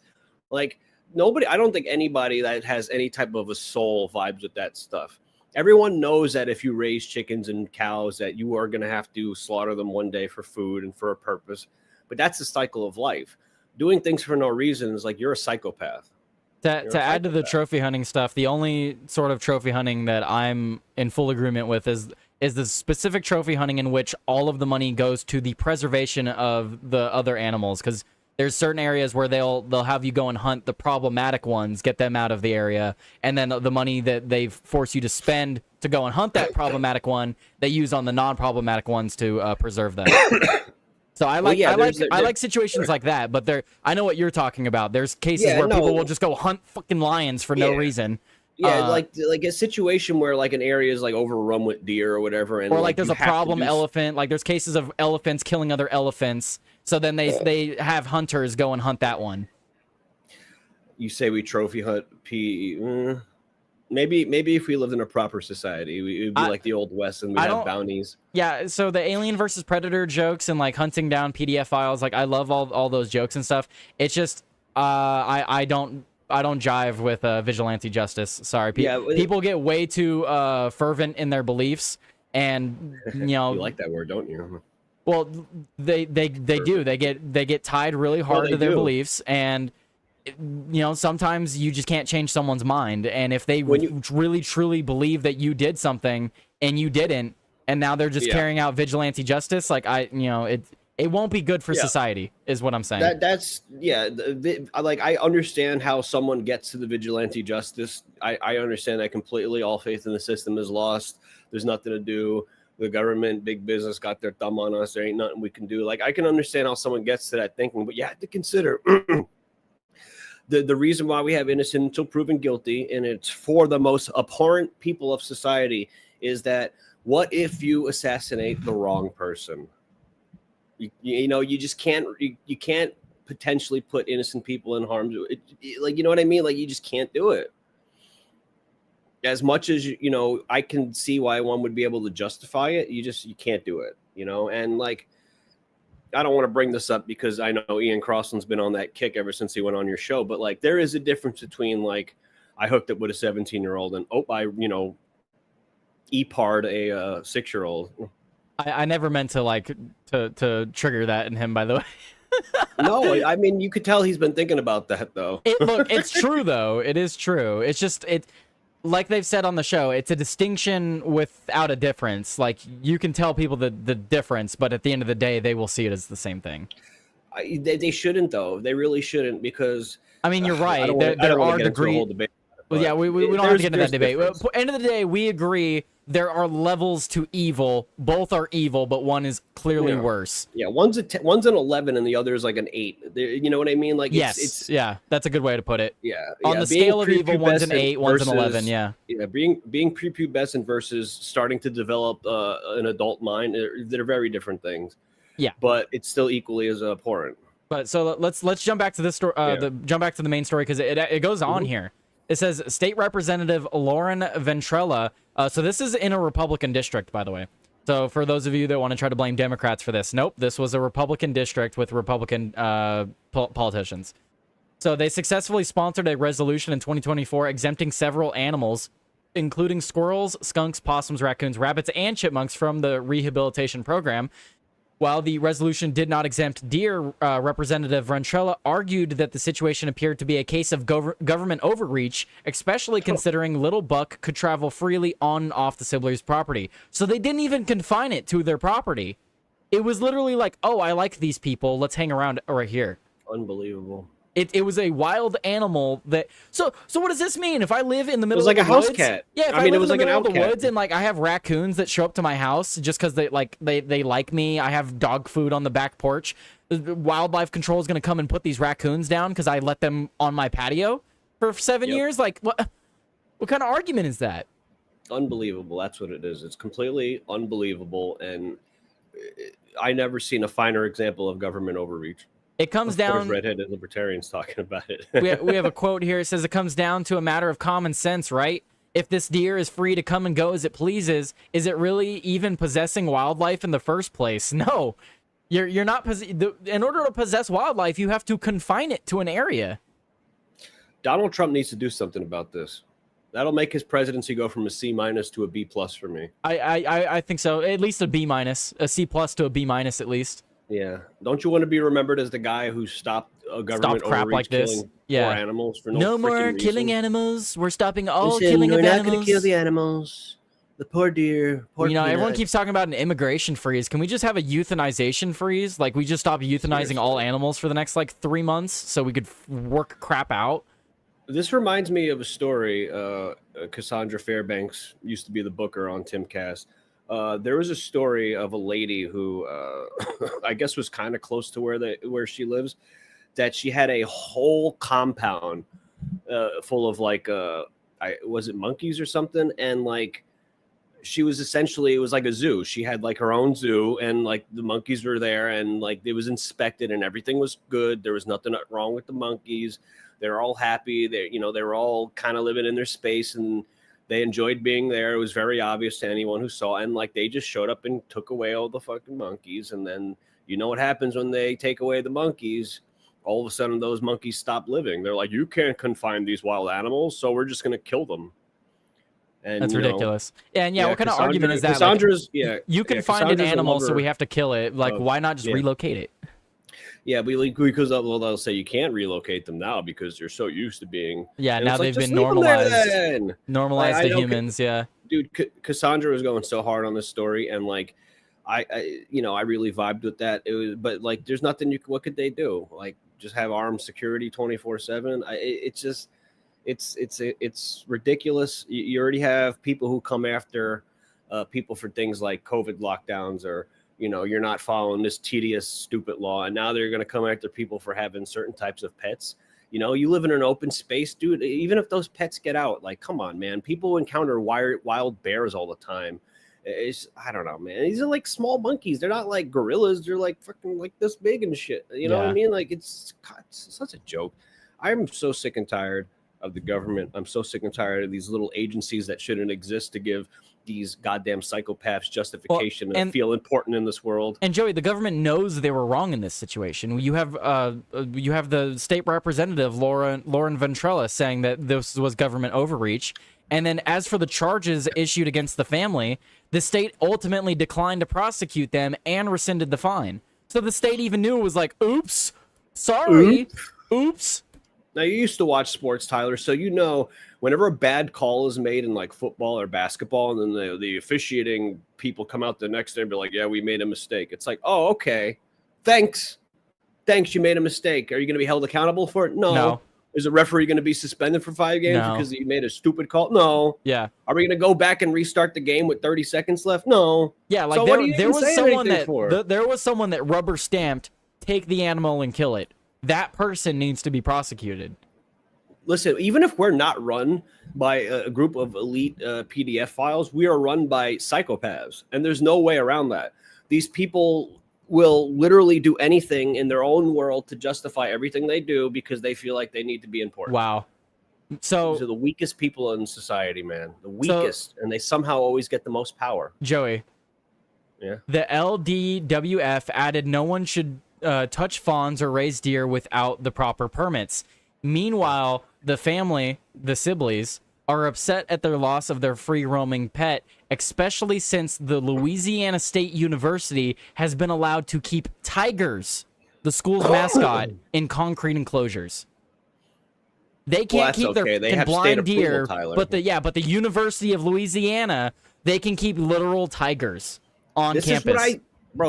like I don't think anybody that has any type of a soul vibes with that stuff. Everyone knows that if you raise chickens and cows, that you are going to have to slaughter them one day for food and for a purpose. But that's the cycle of life. Doing things for no reason is like you're a psychopath. To add to the trophy hunting stuff, the only sort of trophy hunting that I'm in full agreement with is the specific trophy hunting in which all of the money goes to the preservation of the other animals. Because there's certain areas where they'll have you go and hunt the problematic ones, get them out of the area, and then the money that they force you to spend to go and hunt that problematic one, they use on the non-problematic ones to preserve them. So I like situations like that, but I know what you're talking about. There's cases where people will just go hunt fucking lions for no reason. Yeah, like a situation where like an area is like overrun with deer or whatever, and or like there's a problem elephant. Like there's cases of elephants killing other elephants, so then they have hunters go and hunt that one. You say we trophy hunt Maybe if we lived in a proper society, it would be like the Old West and we'd have bounties. Yeah, so the Alien versus Predator jokes and like hunting down PDF files, like I love all those jokes and stuff. It's just I don't jive with vigilante justice. Sorry, people get way too fervent in their beliefs, and you like that word, don't you? Well, they do. They get tied really hard to their beliefs, and sometimes you just can't change someone's mind. And if they really truly believe that you did something and you didn't, and now they're just carrying out vigilante justice, like it won't be good for society, is what I'm saying. I understand how someone gets to the vigilante justice. I understand that completely. All faith in the system is lost. There's nothing to do. the government, big business got their thumb on us. There ain't nothing we can do. Like, I can understand how someone gets to that thinking, but you have to consider the reason why we have innocent until proven guilty, and it's for the most abhorrent people of society, is that what if you assassinate the wrong person? You know, you just can't, you can't potentially put innocent people in harm's way. Like, you know what I mean? Like, you just can't do it. As much as, you know, I can see why one would be able to justify it, you can't do it, you know? And like, I don't want to bring this up because I know Ian Crossland's been on that kick ever since he went on your show, but like, there is a difference between like, I hooked up with a 17-year-old and I, you know, E-par'd a 6-year-old. I never meant to like to trigger that in him, by the way. No, I mean, you could tell he's been thinking about that though. Look, it's true though. It is true. It's just like they've said on the show, it's a distinction without a difference. Like, you can tell people the difference, but at the end of the day, they will see it as the same thing. They shouldn't though. They really shouldn't, because I mean, you're right. There are degrees. Well, yeah, we don't have to get into that debate. End of the day, we agree there are levels to evil. Both are evil, but one is clearly worse. Yeah, one's an 11 and the other is like an 8. You know what I mean? Like, yes, yeah, that's a good way to put it. Yeah, on the scale of evil, one's an 8, one's an 11. Yeah, being prepubescent versus starting to develop an adult mind, they're very different things. Yeah, but it's still equally as abhorrent. But so let's jump back to this story. Jump back to the main story, because it goes on here. It says State Representative Lauren Ventrella. So this is in a Republican district, by the way. So for those of you that want to try to blame Democrats for this, nope, this was a Republican district with Republican politicians. So they successfully sponsored a resolution in 2024 exempting several animals, including squirrels, skunks, possums, raccoons, rabbits, and chipmunks from the rehabilitation program. While the resolution did not exempt deer, Representative Ventrella argued that the situation appeared to be a case of government overreach, especially considering Little Buck could travel freely on and off the Sibley's property. So they didn't even confine it to their property. It was literally like, oh, I like these people, let's hang around right here. Unbelievable. It was a wild animal that. So what does this mean? If I live in the middle, it was like of the a house woods, cat. Yeah, if I mean, it was like an middle of the woods, and like I have raccoons that show up to my house just because they like me. I have dog food on the back porch. Wildlife control is going to come and put these raccoons down because I let them on my patio for 7 years. Like, what kind of argument is that? Unbelievable. That's what it is. It's completely unbelievable, and I never seen a finer example of government overreach. It comes down. Redheaded libertarians talking about it. we have a quote here. It says it comes down to a matter of common sense, right? If this deer is free to come and go as it pleases, is it really even possessing wildlife in the first place? No, you're not. In order to possess wildlife, you have to confine it to an area. Donald Trump needs to do something about this. That'll make his presidency go from a C- to a B+ for me. I think so. At least a B-, a C+ to a B- at least. Yeah. Don't you want to be remembered as the guy who stopped a government crap overreach like this? killing poor animals for no more killing reason? Animals. We're stopping all killing of animals. We're not animals. going to kill the animals. The poor deer. Poor everyone keeps talking about an immigration freeze. Can we just have a euthanization freeze? Like, we just stop euthanizing all animals for the next, 3 months so we could work crap out? This reminds me of a story. Cassandra Fairbanks used to be the booker on Timcast. There was a story of a lady who I guess was kind of close to where she lives, that she had a whole compound full of was it monkeys or something? And she was essentially, it was like a zoo. She had her own zoo, and the monkeys were there, and it was inspected and everything was good. There was nothing wrong with the monkeys. They're all happy. They were all kind of living in their space, and they enjoyed being there. It was very obvious to anyone who saw, and they just showed up and took away all the fucking monkeys. And then you know what happens when they take away the monkeys? All of a sudden those monkeys stop living. They're like, you can't confine these wild animals, so we're just going to kill them. And that's ridiculous. And what kind of Cassandra, argument is that? Cassandra's, you can find an animal, so we have to kill it. Why not just relocate it? Yeah, because they'll say you can't relocate them now because you're so used to being. Yeah, now they've been normalized. Normalized to humans. Yeah, dude, Cassandra was going so hard on this story, and I really vibed with that. It was, but there's nothing what could they do? Just have armed security 24/7. It's ridiculous. You already have people who come after people for things like COVID lockdowns, or you're not following this tedious, stupid law, and now they're going to come after people for having certain types of pets. You live in an open space, dude. Even if those pets get out, like, come on, man. People encounter wild bears all the time. I don't know, man. These are like small monkeys. They're not like gorillas. They're like fucking like this big and shit. You know what I mean? Like, it's such a joke. I'm so sick and tired of the government. I'm so sick and tired of these little agencies that shouldn't exist to give these goddamn psychopaths justification and feel important in this world. And Joey, the government knows they were wrong in this situation. You have the state representative Lauren Ventrella saying that this was government overreach. And then as for the charges issued against the family, the state ultimately declined to prosecute them and rescinded the fine. So the state even knew it was like, oops, sorry, oops. Now, you used to watch sports, Tyler, so whenever a bad call is made in like football or basketball, and then the officiating people come out the next day and be like, yeah, we made a mistake. It's like, oh, okay. Thanks, you made a mistake. Are you going to be held accountable for it? No. Is the referee going to be suspended for 5 games because he made a stupid call? No. Yeah. Are we going to go back and restart the game with 30 seconds left? No. Yeah, like so there was someone that rubber stamped, take the animal and kill it. That person needs to be prosecuted. Listen, even if we're not run by a group of elite PDF files, we are run by psychopaths, and there's no way around that. These people will literally do anything in their own world to justify everything they do because they feel like they need to be important. Wow. So these are the weakest people in society, man. The weakest, and they somehow always get the most power. Joey. Yeah. The LDWF added no one should touch fawns or raise deer without the proper permits. Meanwhile, the family, the Sibleys, are upset at their loss of their free-roaming pet, especially since the Louisiana State University has been allowed to keep tigers, the school's mascot, in concrete enclosures. They can't keep their blind deer, but the University of Louisiana, they can keep literal tigers on campus.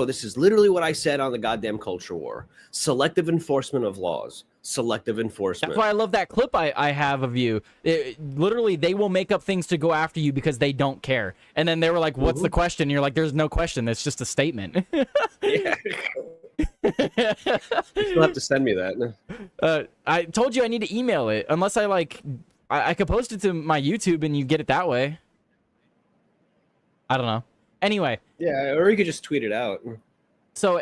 This is literally what I said on the goddamn culture war. Selective enforcement of laws. Selective enforcement. That's why I love that clip I have of you. Literally, they will make up things to go after you because they don't care. And then they were like, what's the question? And you're like, there's no question. It's just a statement. Yeah. You'll have to send me that. I told you I need to email it. Unless I could post it to my YouTube and you get it that way. I don't know. Anyway. Yeah, or you could just tweet it out. So,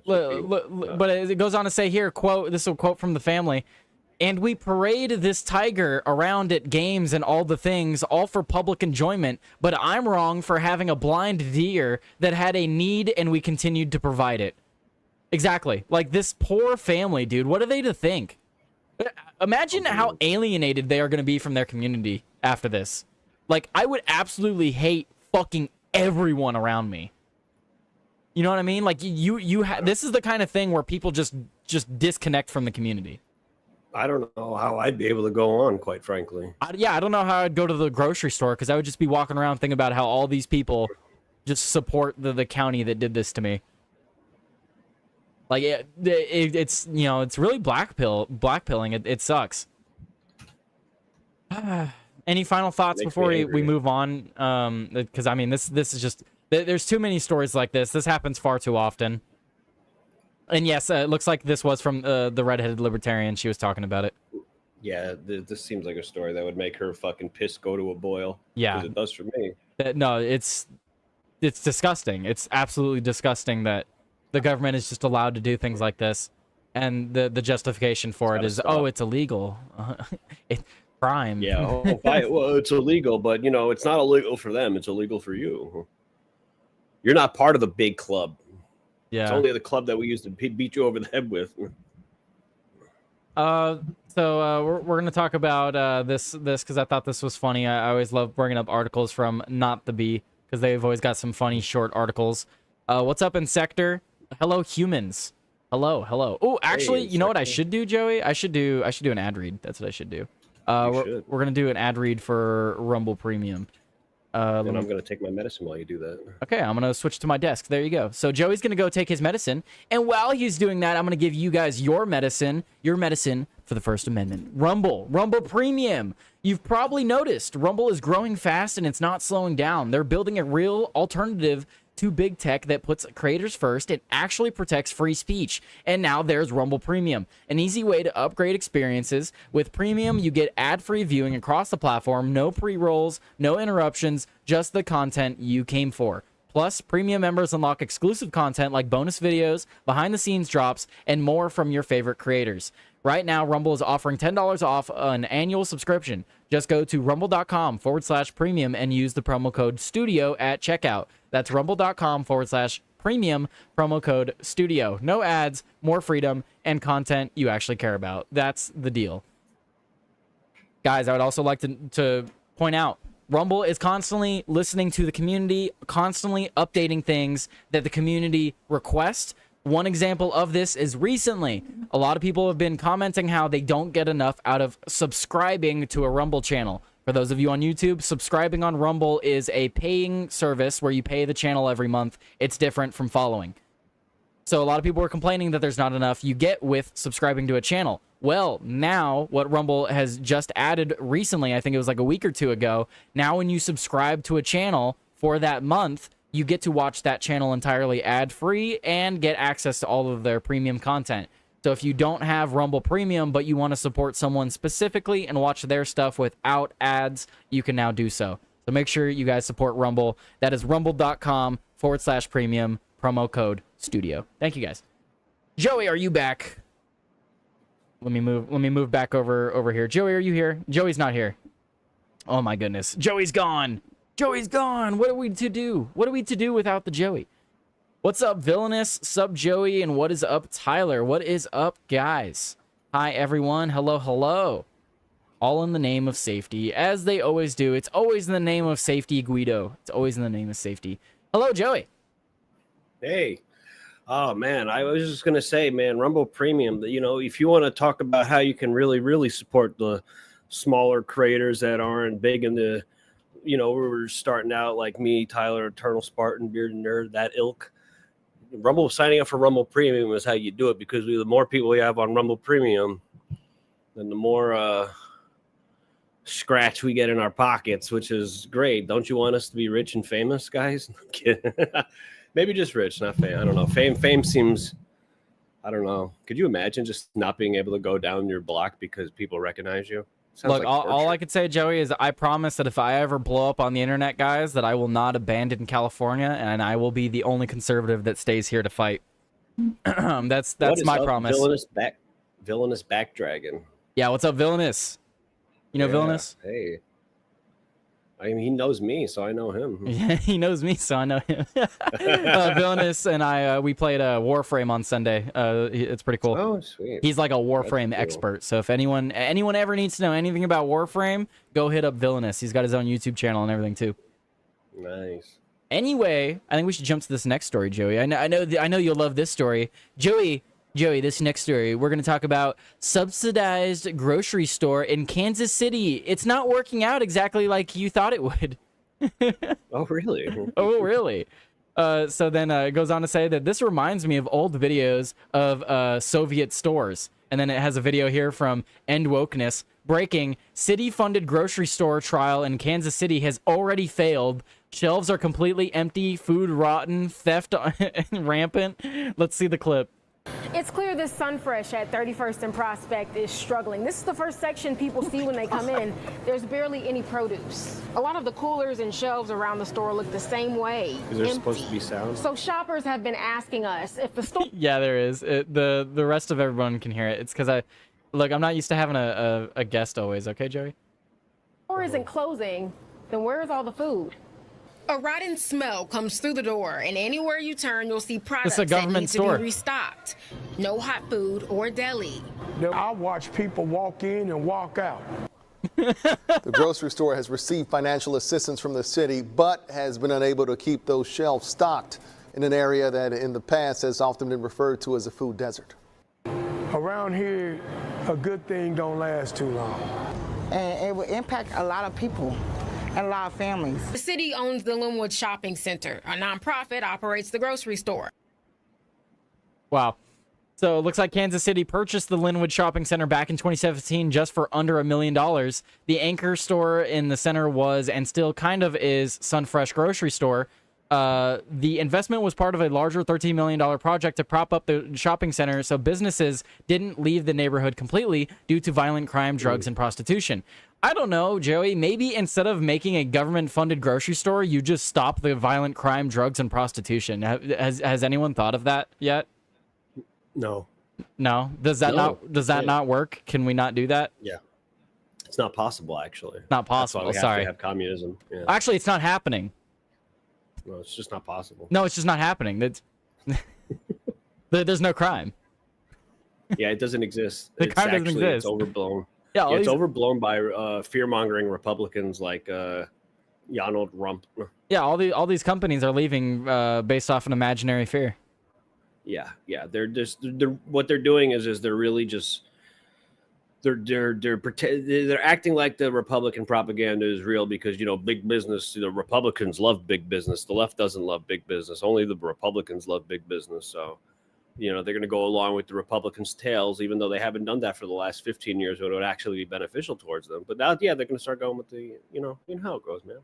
but it goes on to say here, quote, this is a quote from the family, and we parade this tiger around at games and all the things, all for public enjoyment, but I'm wrong for having a blind deer that had a need and we continued to provide it. Exactly. Like, this poor family, dude, what are they to think? Imagine how alienated they are going to be from their community after this. Like, I would absolutely hate fucking everyone around me. You know what I mean? Like, this is the kind of thing where people just disconnect from the community. I don't know how I'd be able to go on, quite frankly. I don't know how I'd go to the grocery store because I would just be walking around thinking about how all these people just support the county that did this to me. Like, it's it's really blackpilling. It sucks. Any final thoughts before we move on? Because I mean, this is just. There's too many stories like this. This happens far too often. And yes, it looks like this was from the redheaded libertarian. She was talking about it. Yeah, this seems like a story that would make her fucking piss go to a boil. Yeah. Because it does for me. No, it's disgusting. It's absolutely disgusting that the government is just allowed to do things like this. And the justification for it is, oh, it's illegal. It's crime. Yeah, well, it's illegal, but, it's not illegal for them. It's illegal for you. You're not part of the big club. Yeah. It's only the club that we used to beat you over the head with. So we're going to talk about this because I thought this was funny. I always love bringing up articles from Not the Bee because they've always got some funny short articles. What's up in Sector? Hello, humans. Hello. Oh, actually, you know what I should do, Joey? I should do an ad read. That's what I should do. We're going to do an ad read for Rumble Premium. And I'm going to take my medicine while you do that. Okay, I'm going to switch to my desk. There you go. So Joey's going to go take his medicine. And while he's doing that, I'm going to give you guys your medicine for the First Amendment. Rumble Premium. You've probably noticed Rumble is growing fast and it's not slowing down. They're building a real alternative to big tech that puts creators first and actually protects free speech. And now there's Rumble Premium, an easy way to upgrade experiences. With Premium, you get ad-free viewing across the platform, no pre-rolls, no interruptions, just the content you came for. Plus, Premium members unlock exclusive content like bonus videos, behind-the-scenes drops, and more from your favorite creators. Right now, Rumble is offering $10 off an annual subscription. Just go to rumble.com/premium and use the promo code STUDIO at checkout. That's rumble.com/premium, promo code STUDIO. No ads, more freedom, and content you actually care about. That's the deal. Guys, I would also like to point out, Rumble is constantly listening to the community, constantly updating things that the community requests. One example of this is recently, a lot of people have been commenting how they don't get enough out of subscribing to a Rumble channel. For those of you on YouTube, subscribing on Rumble is a paying service where you pay the channel every month. It's different from following. So a lot of people are complaining that there's not enough you get with subscribing to a channel. Well, now what Rumble has just added recently, I think it was like a week or two ago, now when you subscribe to a channel for that month, you get to watch that channel entirely ad-free and get access to all of their premium content. So if you don't have Rumble Premium, but you want to support someone specifically and watch their stuff without ads, you can now do so. So make sure you guys support Rumble. That is rumble.com/premium, promo code STUDIO. Thank you guys. Joey, are you back? Let me move back over here. Joey, are you here? Joey's not here. Oh my goodness. Joey's gone. Joey's gone. What are we to do? What are we to do without the Joey? What's up, Villainous? Sup, Joey? And what is up, Tyler? What is up, guys? Hi, everyone. Hello, hello. All in the name of safety, as they always do. It's always in the name of safety, Guido. It's always in the name of safety. Hello, Joey. Hey. Oh, man. I was just going to say, man, Rumble Premium, you know, if you want to talk about how you can really, really support the smaller creators that aren't big in the, you know, we're starting out like me, Tyler, Eternal Spartan, Bearded Nerd, that ilk. Rumble, signing up for Rumble Premium is how you do it, because the more people we have on Rumble Premium, then the more scratch we get in our pockets, which is great. Don't you want us to be rich and famous, guys? Maybe just rich, not fame. I don't know. Fame seems, I don't know. Could you imagine just not being able to go down your block because people recognize you? Sounds Look, like all I could say, Joey, is I promise that if I ever blow up on the internet, guys, that I will not abandon California, and I will be the only conservative that stays here to fight. That's my promise. Villainous back dragon. Yeah, what's up, Villainous? You know Villainous? Hey. I mean, he knows me, so I know him. Yeah, he knows me, so I know him. Villainous and I, we played Warframe on Sunday. It's pretty cool. Oh, sweet. He's like a Warframe expert. So if anyone ever needs to know anything about Warframe, go hit up Villainous. He's got his own YouTube channel and everything too. Nice. Anyway, I think we should jump to this next story, Joey. I know you'll love this story, Joey, this next story, we're going to talk about subsidized grocery store in Kansas City. It's not working out exactly like you thought it would. Oh, really? Oh, really? So then it goes on to say that this reminds me of old videos of Soviet stores. And then it has a video here from End Wokeness. Breaking, city-funded grocery store trial in Kansas City has already failed. Shelves are completely empty, food rotten, theft rampant. Let's see the clip. It's clear this Sunfresh at 31st and Prospect is struggling. This is the first section people see when they come in. There's barely any produce. A lot of the coolers and shelves around the store look the same way. Is there supposed to be sound? So shoppers have been asking us if the store... Yeah, there is. The rest of everyone can hear it. It's because I'm not used to having a guest always. Okay, Joey? Store isn't closing, then where's all the food? A rotten smell comes through the door, and anywhere you turn, you'll see products that need to be restocked. No hot food or deli. I watch people walk in and walk out. The grocery store has received financial assistance from the city, but has been unable to keep those shelves stocked in an area that in the past has often been referred to as a food desert. Around here, a good thing don't last too long. And it will impact a lot of people. and a lot of families. The city owns the Linwood Shopping Center. A nonprofit operates the grocery store. Wow. So it looks like Kansas City purchased the Linwood Shopping Center back in 2017 just for under $1 million. The anchor store in the center was, and still kind of is, Sunfresh grocery store. The investment was part of a larger $13 million project to prop up the shopping center so businesses didn't leave the neighborhood completely due to violent crime, drugs, and prostitution. I don't know, Joey. Maybe instead of making a government-funded grocery store, you just stop the violent crime, drugs, and prostitution. Has anyone thought of that yet? No. No? Does that not work? Can we not do that? Yeah. It's not possible, actually. Not possible. That's why we have to have communism. Yeah. Actually, it's not happening. No, it's just not possible. No, it's just not happening. That's there's no crime. Yeah, it doesn't exist. The crime doesn't exist. It's overblown. Yeah, It's overblown by fear-mongering Republicans like Donald Trump. Yeah, all these companies are leaving based off an imaginary fear. Yeah. They're what they're doing is they're really just they're acting like the Republican propaganda is real because, you know, big business, the Republicans love big business. The left doesn't love big business. Only the Republicans love big business. So, you know, they're going to go along with the Republicans' tails, even though they haven't done that for the last 15 years, but it would actually be beneficial towards them. But now, yeah, they're going to start going with the, you know how it goes, man.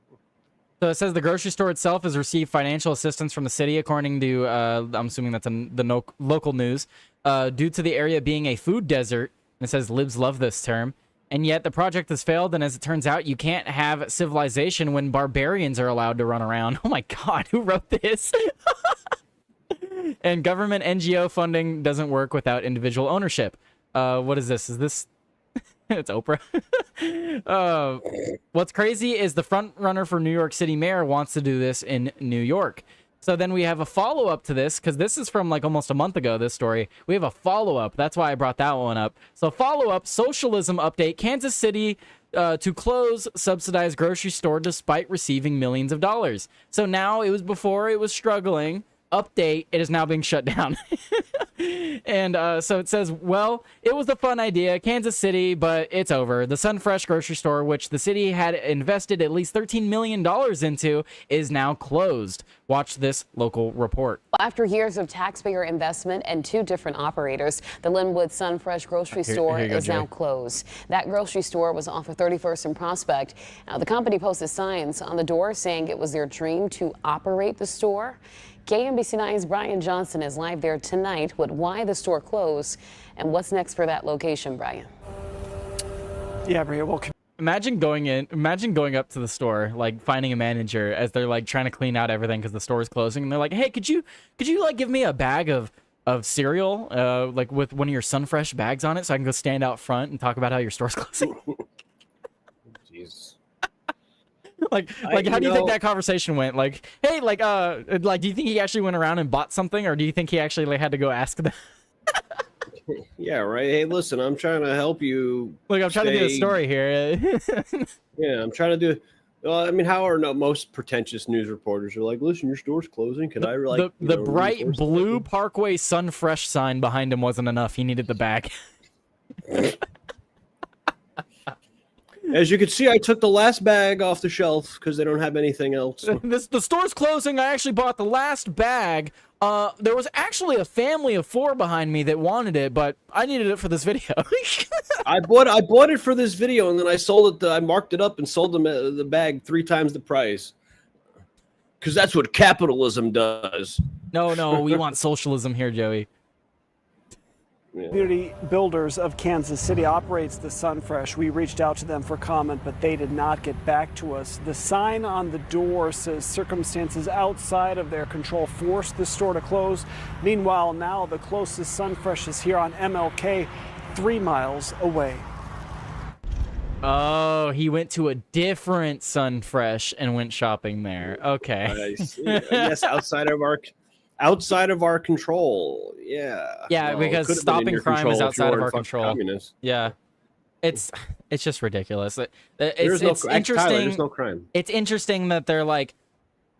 So it says the grocery store itself has received financial assistance from the city, according to, I'm assuming that's in the local news, due to the area being a food desert. And it says libs love this term. And yet the project has failed, and as it turns out, you can't have civilization when barbarians are allowed to run around. Oh my God, who wrote this? And government NGO funding doesn't work without individual ownership. What is this? Is this... It's Oprah. What's crazy is the front runner for New York City mayor wants to do this in New York. So then we have a follow-up to this, because this is from like almost a month ago, this story. We have a follow-up. That's why I brought that one up. So follow-up, socialism update. Kansas City to close subsidized grocery store despite receiving millions of dollars. So now it was before it was struggling. Update, it is now being shut down. And so it says, well, it was a fun idea, Kansas City, but it's over. The Sunfresh grocery store, which the city had invested at least $13 million into, is now closed. Watch this local report. After years of taxpayer investment and 2 different operators, the Linwood Sunfresh grocery store is now closed. That grocery store was off of 31st and Prospect. Now, the company posted signs on the door saying it was their dream to operate the store. KMBC 9's Brian Johnson is live there tonight with why the store closed and what's next for that location, Brian. Yeah, Bria, well, imagine going up to the store, like finding a manager as they're like trying to clean out everything because the store is closing, and they're like, hey, could you like give me a bag of cereal, like with one of your Sunfresh bags on it, so I can go stand out front and talk about how your store's closing? Jeez. Like how do you think that conversation went? Like, hey, do you think he actually went around and bought something, or do you think he actually like had to go ask them? Yeah, right. Hey, listen, I'm trying to help you. Look, I'm trying to do a story here. Yeah, I'm trying to do. Well, I mean, how are most pretentious news reporters are like, listen, your store's closing. Can I like the bright blue Parkway Sunfresh sign behind him wasn't enough. He needed the bag. As you can see, I took the last bag off the shelf because they don't have anything else. The store's closing. I actually bought the last bag. There was actually a family of 4 behind me that wanted it, but I needed it for this video. I bought it for this video, and then I sold it. I marked it up and sold them the bag 3 times the price. Because that's what capitalism does. No, we want socialism here, Joey. Community Builders of Kansas City operates the Sunfresh. We reached out to them for comment, but they did not get back to us. The sign on the door says circumstances outside of their control forced the store to close. Meanwhile, now the closest Sunfresh is here on MLK, 3 miles away. Oh, he went to a different Sunfresh and went shopping there. Okay. Yes, outside of our control. Yeah. Yeah, well, because stopping crime is outside of our control. Communist. Yeah. It's just ridiculous. It's interesting. Tyler, there's no crime. It's interesting that they're like,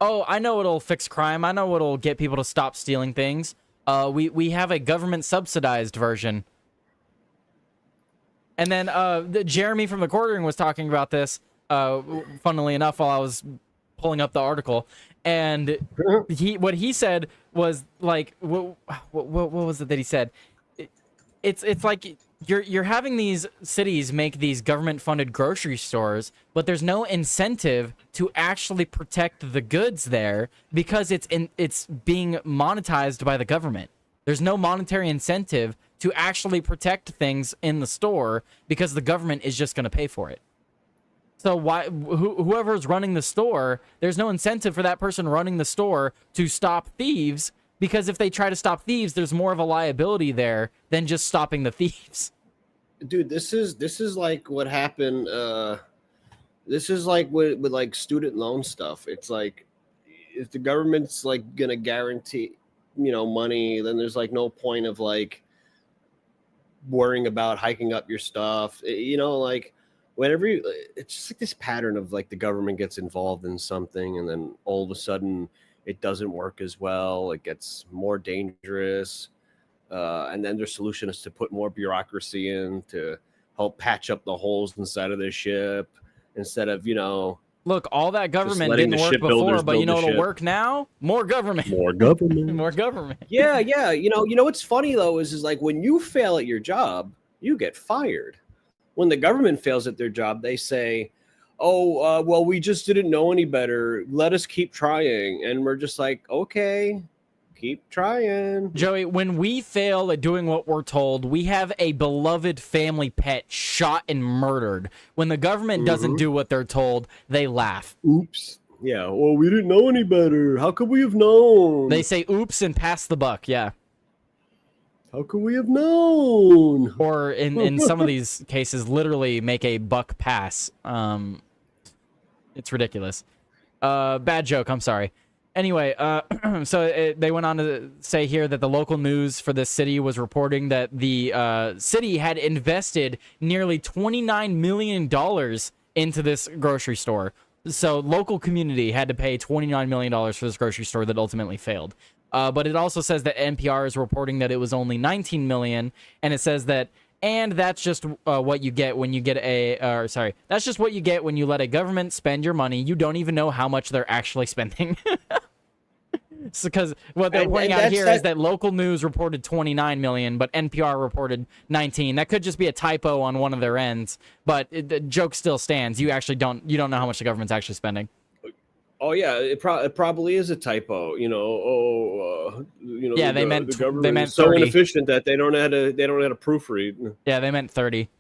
oh, I know it'll fix crime. I know it'll get people to stop stealing things. We have a government subsidized version. And then Jeremy from the Quartering was talking about this. funnily enough, while I was pulling up the article, and what he said was like, what was it that he said? It's like you're having these cities make these government-funded grocery stores, but there's no incentive to actually protect the goods there because it's being monetized by the government. There's no monetary incentive to actually protect things in the store because the government is just going to pay for it. So whoever's running the store, there's no incentive for that person running the store to stop thieves, because if they try to stop thieves, there's more of a liability there than just stopping the thieves. Dude, this is like what happened. This is like with like student loan stuff. It's like if the government's like gonna guarantee, money, then there's like no point of like worrying about hiking up your stuff. Like whenever it's just like this pattern of like the government gets involved in something and then all of a sudden it doesn't work as well. It gets more dangerous. And then their solution is to put more bureaucracy in to help patch up the holes inside of their ship instead of, look, all that government didn't work before, but it'll work now? More government. More government. More government. Yeah. What's funny though is like when you fail at your job, you get fired. When the government fails at their job, they say, well, we just didn't know any better. Let us keep trying. And we're just like, okay, keep trying. Joey, when we fail at doing what we're told, we have a beloved family pet shot and murdered. When the government doesn't do what they're told, they laugh. Oops. Yeah, well, we didn't know any better. How could we have known? They say oops and pass the buck, yeah. How could we have known? Or in some of these cases, literally make a buck pass. It's ridiculous. Bad joke, I'm sorry. Anyway, so they went on to say here that the local news for this city was reporting that the city had invested nearly $29 million into this grocery store. So local community had to pay $29 million for this grocery store that ultimately failed. But it also says that NPR is reporting that it was only $19 million, and it says that, and that's just what you get when you get that's just what you get when you let a government spend your money. You don't even know how much they're actually spending. Because what they're pointing out here is that local news reported 29 million, but NPR reported 19. That could just be a typo on one of their ends, but the joke still stands. You don't know how much the government's actually spending. Oh yeah, it probably is a typo. Yeah, they meant 30. So inefficient that they don't know how to proofread. Yeah, they meant 30.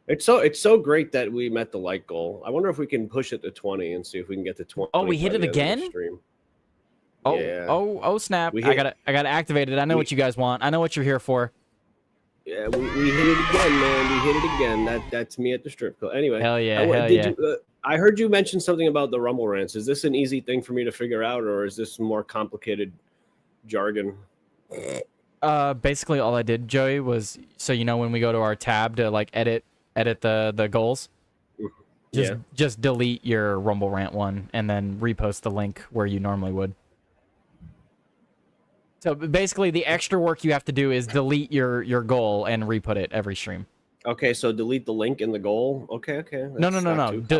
It's so great that we met the like goal. I wonder if we can push it to 20 and see if we can get to 20. Oh, we hit it again? Oh, yeah. oh, snap! I gotta activate it. I know what you guys want. I know what you're here for. Yeah, we hit it again, man. We hit it again. That's me at the strip club. Anyway, hell yeah. I heard you mention something about the Rumble rants. Is this an easy thing for me to figure out, or is this more complicated jargon? Basically all I did, Joey, was when we go to our tab to like edit the goals, just delete your Rumble rant one and then repost the link where you normally would. So basically the extra work you have to do is delete your goal and re-put it every stream. Okay, so delete the link in the goal. Okay. No.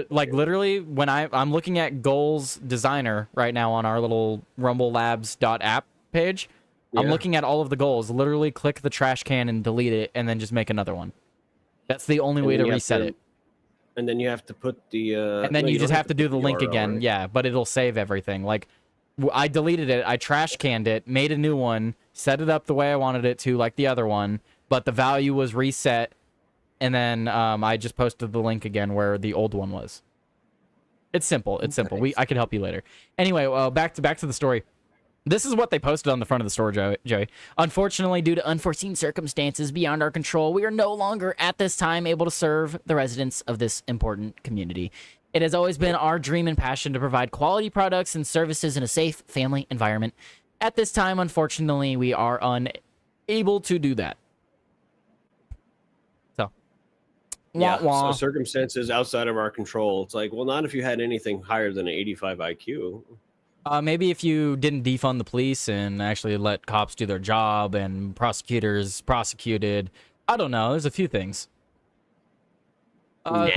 Like literally, when I'm looking at goals designer right now on our little rumblelabs.app page, I'm looking at all of the goals. Literally, click the trash can and delete it, and then just make another one. That's the only way to reset it. And then you have to put the. And then you just have to do the link URL, again. Right? Yeah, but it'll save everything. Like, I deleted it, I trash canned it, made a new one, set it up the way I wanted it to, like the other one, but the value was reset. And then I just posted the link again where the old one was. It's simple. It's simple. I can help you later. Anyway, back to the story. This is what they posted on the front of the store, Joey. Unfortunately, due to unforeseen circumstances beyond our control, we are no longer at this time able to serve the residents of this important community. It has always been our dream and passion to provide quality products and services in a safe family environment. At this time, unfortunately, we are unable to do that. So circumstances outside of our control. It's like, well, not if you had anything higher than an 85 IQ. Maybe if you didn't defund the police and actually let cops do their job and prosecutors prosecuted. I don't know. There's a few things. Nah.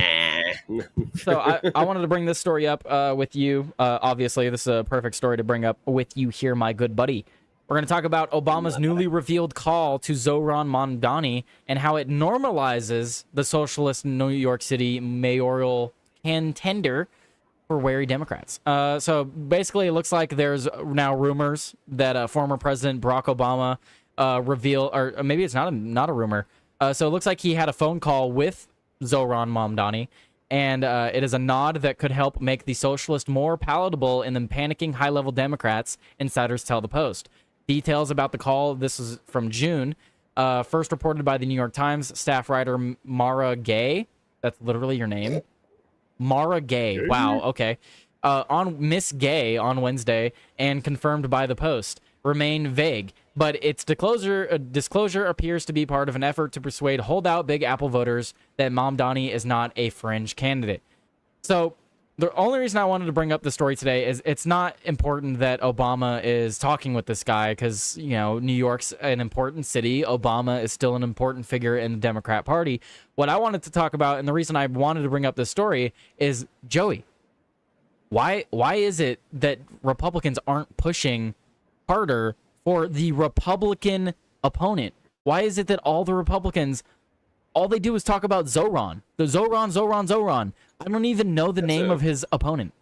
So I wanted to bring this story up with you. Obviously, this is a perfect story to bring up with you here, my good buddy. We're going to talk about Obama's newly revealed call to Zohran Mamdani and how it normalizes the socialist New York City mayoral contender for wary Democrats. So basically, it looks like there's now rumors that former President Barack Obama or maybe it's not a rumor. So it looks like he had a phone call with Zohran Mamdani, and it is a nod that could help make the socialist more palatable in the panicking high-level Democrats, insiders tell the Post. Details about the call, this is from June, first reported by the New York Times staff writer Mara Gay. That's literally your name. Mara Gay. Wow, okay. On Miss Gay on Wednesday and confirmed by the Post. Remain vague, but its disclosure appears to be part of an effort to persuade holdout Big Apple voters that Mamdani is not a fringe candidate. So the only reason I wanted to bring up the story today is it's not important that Obama is talking with this guy because, you know, New York's an important city. Obama is still an important figure in the Democrat Party. What I wanted to talk about, and the reason I wanted to bring up this story, is Joey. Why is it that Republicans aren't pushing harder for the Republican opponent? Why is it that all the Republicans, all they do is talk about Zohran? The Zohran. I don't even know the name of his opponent.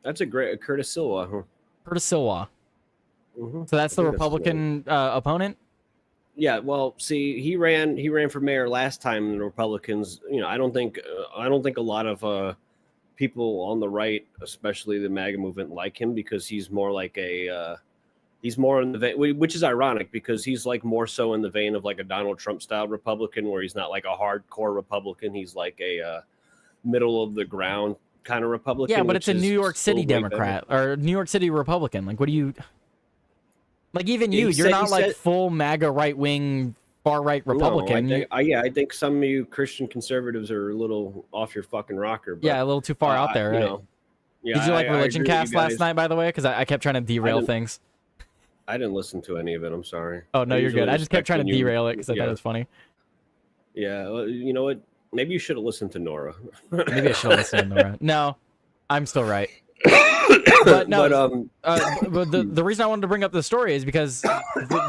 That's a great Curtis Silva. Huh? Curtis Silva. So that's the Republican opponent? Yeah, well, see, he ran for mayor last time, and the Republicans, you know, I don't think a lot of people on the right, especially the MAGA movement, like him because he's more like he's more in the vein, which is ironic because he's like more so in the vein of like a Donald Trump style Republican, where he's not like a hardcore Republican. He's like a middle of the ground kind of Republican. Yeah, but it's a New York City Democrat or New York City Republican. Like, what do you like? Even you're not like full MAGA right wing far right Republican. No, I think some of you Christian conservatives are a little off your fucking rocker. But, yeah, a little too far out there, right? Yeah, did you like Religion Cast last night, by the way? Because I kept trying to derail things. I didn't listen to any of it. I'm sorry. Oh, no, you're good. I just kept trying to derail it because I thought it was funny. Yeah, well, you know what? Maybe you should have listened to Nora. Maybe I should have listened to Nora. No, I'm still right. But no, but the reason I wanted to bring up the story is because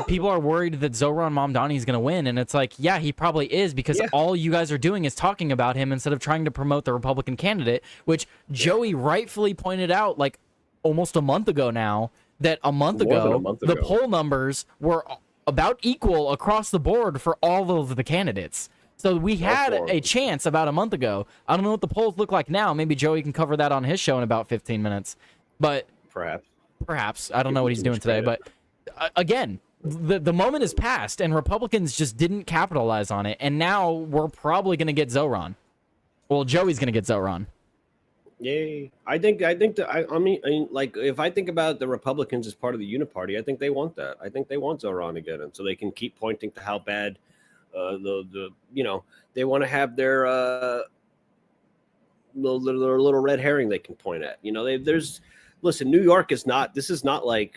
people are worried that Zohran Mamdani is going to win, and it's like, yeah, he probably is because all you guys are doing is talking about him instead of trying to promote the Republican candidate, which Joey rightfully pointed out like almost a month ago now, that a month ago the poll numbers were about equal across the board for all of the candidates. So we had a chance about a month ago. I don't know what the polls look like now. Maybe Joey can cover that on his show in about 15 minutes. But perhaps I don't know what he's doing today. But again, the moment is past, and Republicans just didn't capitalize on it. And now we're probably going to get Zohran. Well, Joey's going to get Zohran. Yay! I mean, like if I think about the Republicans as part of the Uniparty, I think they want that. I think they want Zohran again, and so they can keep pointing to how bad. They want to have their little red herring they can point at. You know, listen, New York is not. This is not like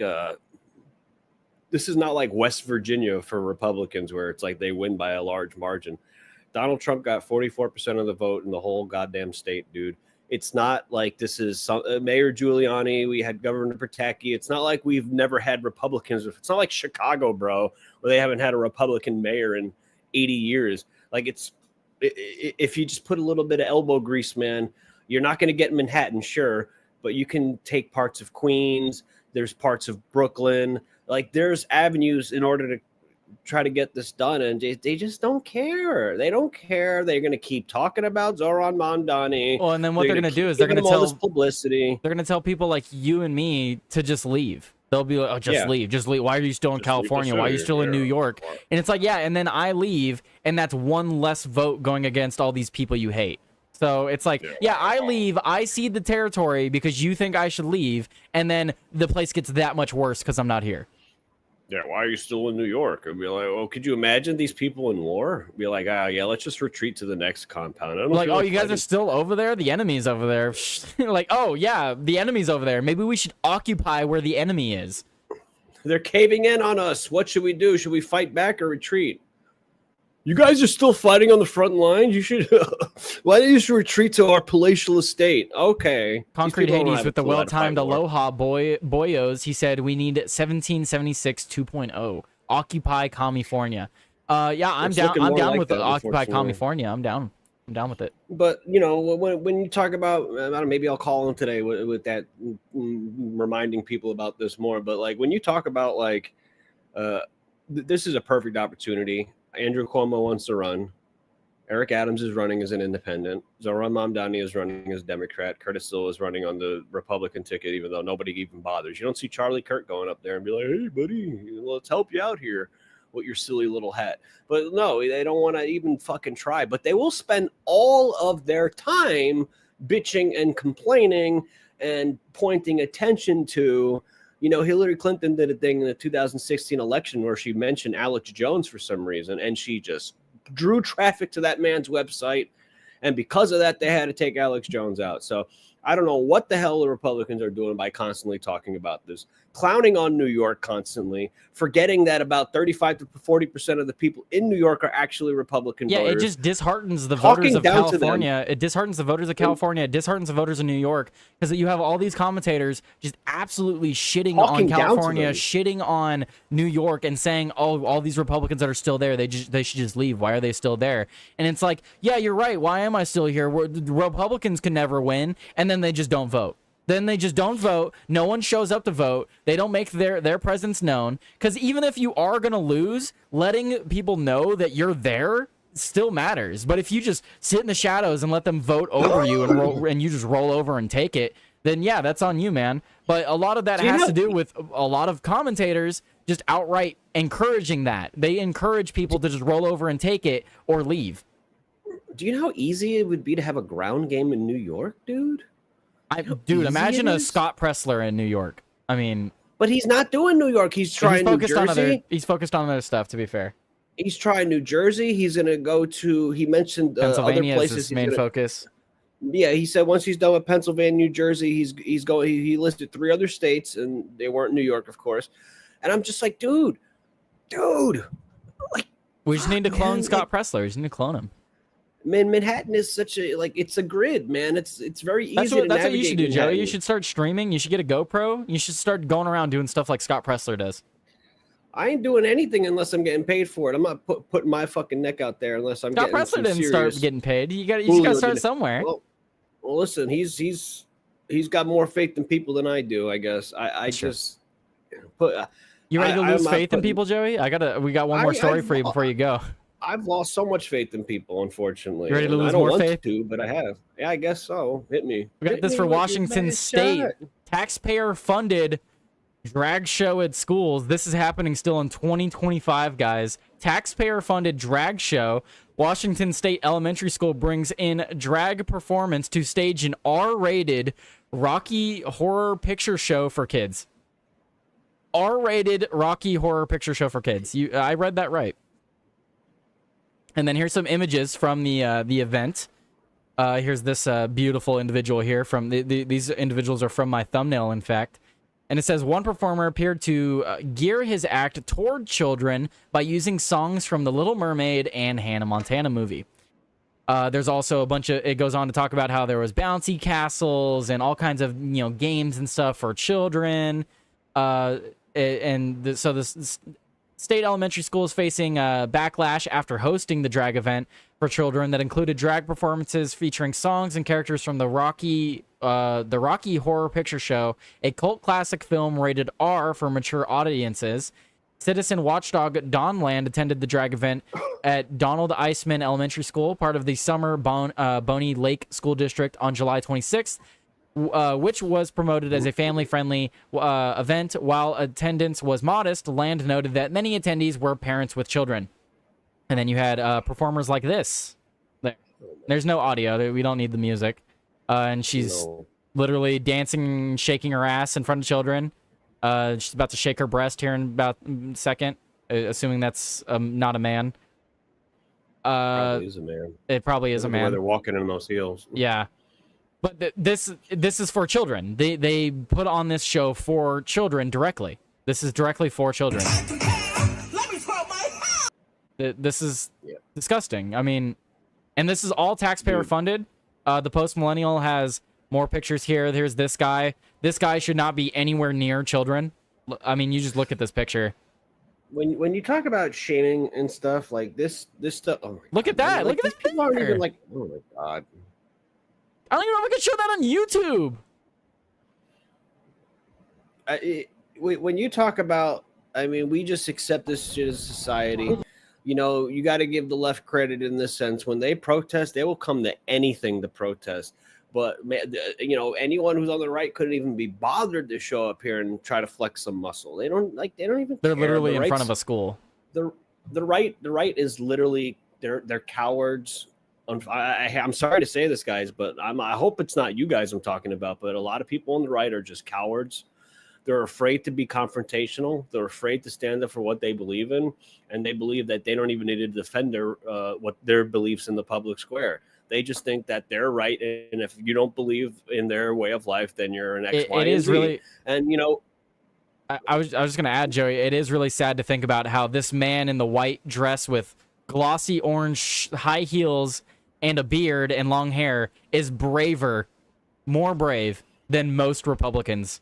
West Virginia for Republicans, where it's like they win by a large margin. Donald Trump got 44% of the vote in the whole goddamn state, dude. It's not like this is Mayor Giuliani. We had Governor Pataki. It's not like we've never had Republicans. It's not like Chicago, bro, where they haven't had a Republican mayor in 80 years. Like if you just put a little bit of elbow grease, man, you're not going to get Manhattan, sure, but you can take parts of Queens. There's parts of Brooklyn. Like there's avenues in order to try to get this done, and they just don't care. They don't care. They're going to keep talking about Zohran Mamdani. Well, and then what they're going to do is they're going to tell all this publicity. They're going to tell people like you and me to just leave. They'll be like, oh, just leave. Why are you still in California? Why are you still in New York? And it's like, yeah, and then I leave, and that's one less vote going against all these people you hate. So it's like, yeah, I leave, I cede the territory because you think I should leave, and then the place gets that much worse because I'm not here. Yeah, why are you still in New York? I'd be like, oh, could you imagine these people in war? Be like, yeah, let's just retreat to the next compound. Like, oh, you guys are still over there? The enemy's over there. Like, oh, yeah, the enemy's over there. Maybe we should occupy where the enemy is. They're caving in on us. What should we do? Should we fight back or retreat? You guys are still fighting on the front lines. You should. Why don't you just retreat to our palatial estate? Okay. Concrete Hades with the well-timed Aloha boyos. He said we need 1776 2.0. Occupy California. Yeah, I'm down. I'm down with Occupy California. I'm down. I'm down with it. But you know, when you talk about, I don't know, maybe I'll call him today with that, reminding people about this more. But like when you talk about like, this is a perfect opportunity. Andrew Cuomo wants to run. Eric Adams is running as an independent. Zohran Mamdani is running as Democrat. Curtis Sliwa is running on the Republican ticket, even though nobody even bothers. You don't see Charlie Kirk going up there and be like, "Hey, buddy, let's help you out here with your silly little hat." But no, they don't want to even fucking try. But they will spend all of their time bitching and complaining and pointing attention to, you know, Hillary Clinton did a thing in the 2016 election where she mentioned Alex Jones for some reason, and she just drew traffic to that man's website. And because of that, they had to take Alex Jones out. So I don't know what the hell the Republicans are doing by constantly talking about this, clowning on New York constantly, forgetting that about 35 to 40% of the people in New York are actually Republican voters. Yeah, it just disheartens the voters of California. It disheartens the voters of California. It disheartens the voters of New York, because you have all these commentators just absolutely shitting on California, shitting on New York, and saying, "Oh, all these Republicans that are still there, they should just leave. Why are they still there?" And it's like, yeah, you're right. Why am I still here? The Republicans can never win, and then they just don't vote. Then they just don't vote. No one shows up to vote. They don't make their presence known. Because even if you are going to lose, letting people know that you're there still matters. But if you just sit in the shadows and let them vote over you and you just roll over and take it, then yeah, that's on you, man. But a lot of that has to do with a lot of commentators just outright encouraging that. They encourage people to just roll over and take it or leave. Do you know how easy it would be to have a ground game in New York, dude? Dude, imagine a Scott Pressler in New York. I mean, but he's not doing New York. He's trying New Jersey. He's focused on other stuff, to be fair. He's trying New Jersey. He's going to go to, he mentioned Pennsylvania other places. Is his main focus. Yeah, he said once he's done with Pennsylvania, New Jersey, he's going. He listed 3 other states, and they weren't New York, of course. And I'm just like, dude, like, we just need to clone Scott Pressler. We just need to clone him. Man, Manhattan is such a, like, it's a grid, man. It's very easy to navigate. That's what you should do, Joey. You should start streaming. You should get a GoPro. You should start going around doing stuff like Scott Pressler does. I ain't doing anything unless I'm getting paid for it. I'm not putting my fucking neck out there unless I'm Scott getting Pressler didn't start getting paid. You just got to start somewhere. Well, listen, he's got more faith in people than I do, I guess. I just put. You ready to lose faith in people, Joey? We got one more story for you before you go. I've lost so much faith in people, unfortunately. You ready to lose more faith? I don't want to, but I have. Yeah, I guess so. Hit me. We got this for Washington State. Taxpayer-funded drag show at schools. This is happening still in 2025, guys. Taxpayer-funded drag show. Washington State Elementary School brings in drag performance to stage an R-rated Rocky Horror Picture Show for kids. R-rated Rocky Horror Picture Show for kids. I read that right. And then here's some images from the event. Here's this beautiful individual here. From these individuals are from my thumbnail, in fact. And it says, one performer appeared to gear his act toward children by using songs from The Little Mermaid and Hannah Montana movie. There's also a bunch of, it goes on to talk about how there was bouncy castles and all kinds of, games and stuff for children. So this State Elementary School is facing backlash after hosting the drag event for children that included drag performances featuring songs and characters from the Rocky Horror Picture Show, a cult classic film rated R for mature audiences. Citizen watchdog Dawnland attended the drag event at Donald Eisman Elementary School, part of the Summer Boney Lake School District, on July 26th. Which was promoted as a family-friendly event. While attendance was modest, Land noted that many attendees were parents with children. And then you had performers like this. There's no audio. We don't need the music. And she's literally dancing, shaking her ass in front of children. She's about to shake her breast here in about a second, assuming that's not a man. Probably is a man. It probably is a man. They're walking in those heels. Yeah. But this is for children. They put on this show for children directly. This is directly for children. This is disgusting. I mean, and this is all taxpayer funded. The Post Millennial has more pictures here. There's this guy. This guy should not be anywhere near children. I mean, you just look at this picture. When you talk about shaming and stuff like this stuff, oh look at that! Like, look at that! People aren't even like, oh my god! I don't even know if I can show that on YouTube. When you talk about, I mean, we just accept this shit as society. You know, you got to give the left credit in this sense. When they protest, they will come to anything to protest. But, you know, anyone who's on the right couldn't even be bothered to show up here and try to flex some muscle. They don't even. They're literally in front of a school. The right is literally they're cowards. I'm sorry to say this, guys, but I hope it's not you guys I'm talking about. But a lot of people on the right are just cowards. They're afraid to be confrontational. They're afraid to stand up for what they believe in, and they believe that they don't even need to defend their beliefs in the public square. They just think that they're right, and if you don't believe in their way of life, then you're an X, Y, and Z. Really, and you know, I was just gonna add, Joey. It is really sad to think about how this man in the white dress with glossy orange high heels and a beard and long hair is more brave than most Republicans.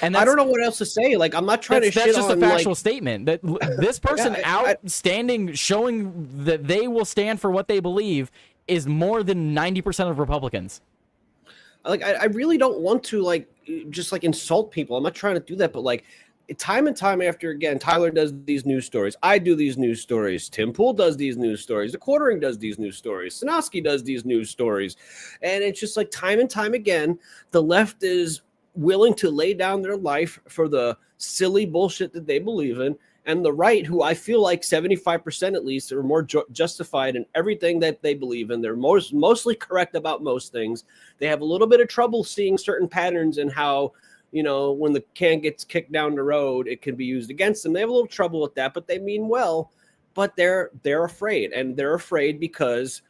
And I don't know what else to say. Like, I'm not trying to shit on. That's just a factual statement. That this person outstanding, showing that they will stand for what they believe, is more than 90% of Republicans. Like, I really don't want to just insult people. I'm not trying to do that, but time and time after again, Tyler does these news stories. I do these news stories. Tim Pool does these news stories. The Quartering does these news stories. Sanofsky does these news stories, and it's just like time and time again, the left is willing to lay down their life for the silly bullshit that they believe in, and the right, who I feel like 75% at least are more justified in everything that they believe in. They're mostly correct about most things. They have a little bit of trouble seeing certain patterns and how, you know, when the can gets kicked down the road, it can be used against them. They have a little trouble with that, but they mean well. But they're afraid, and they're afraid because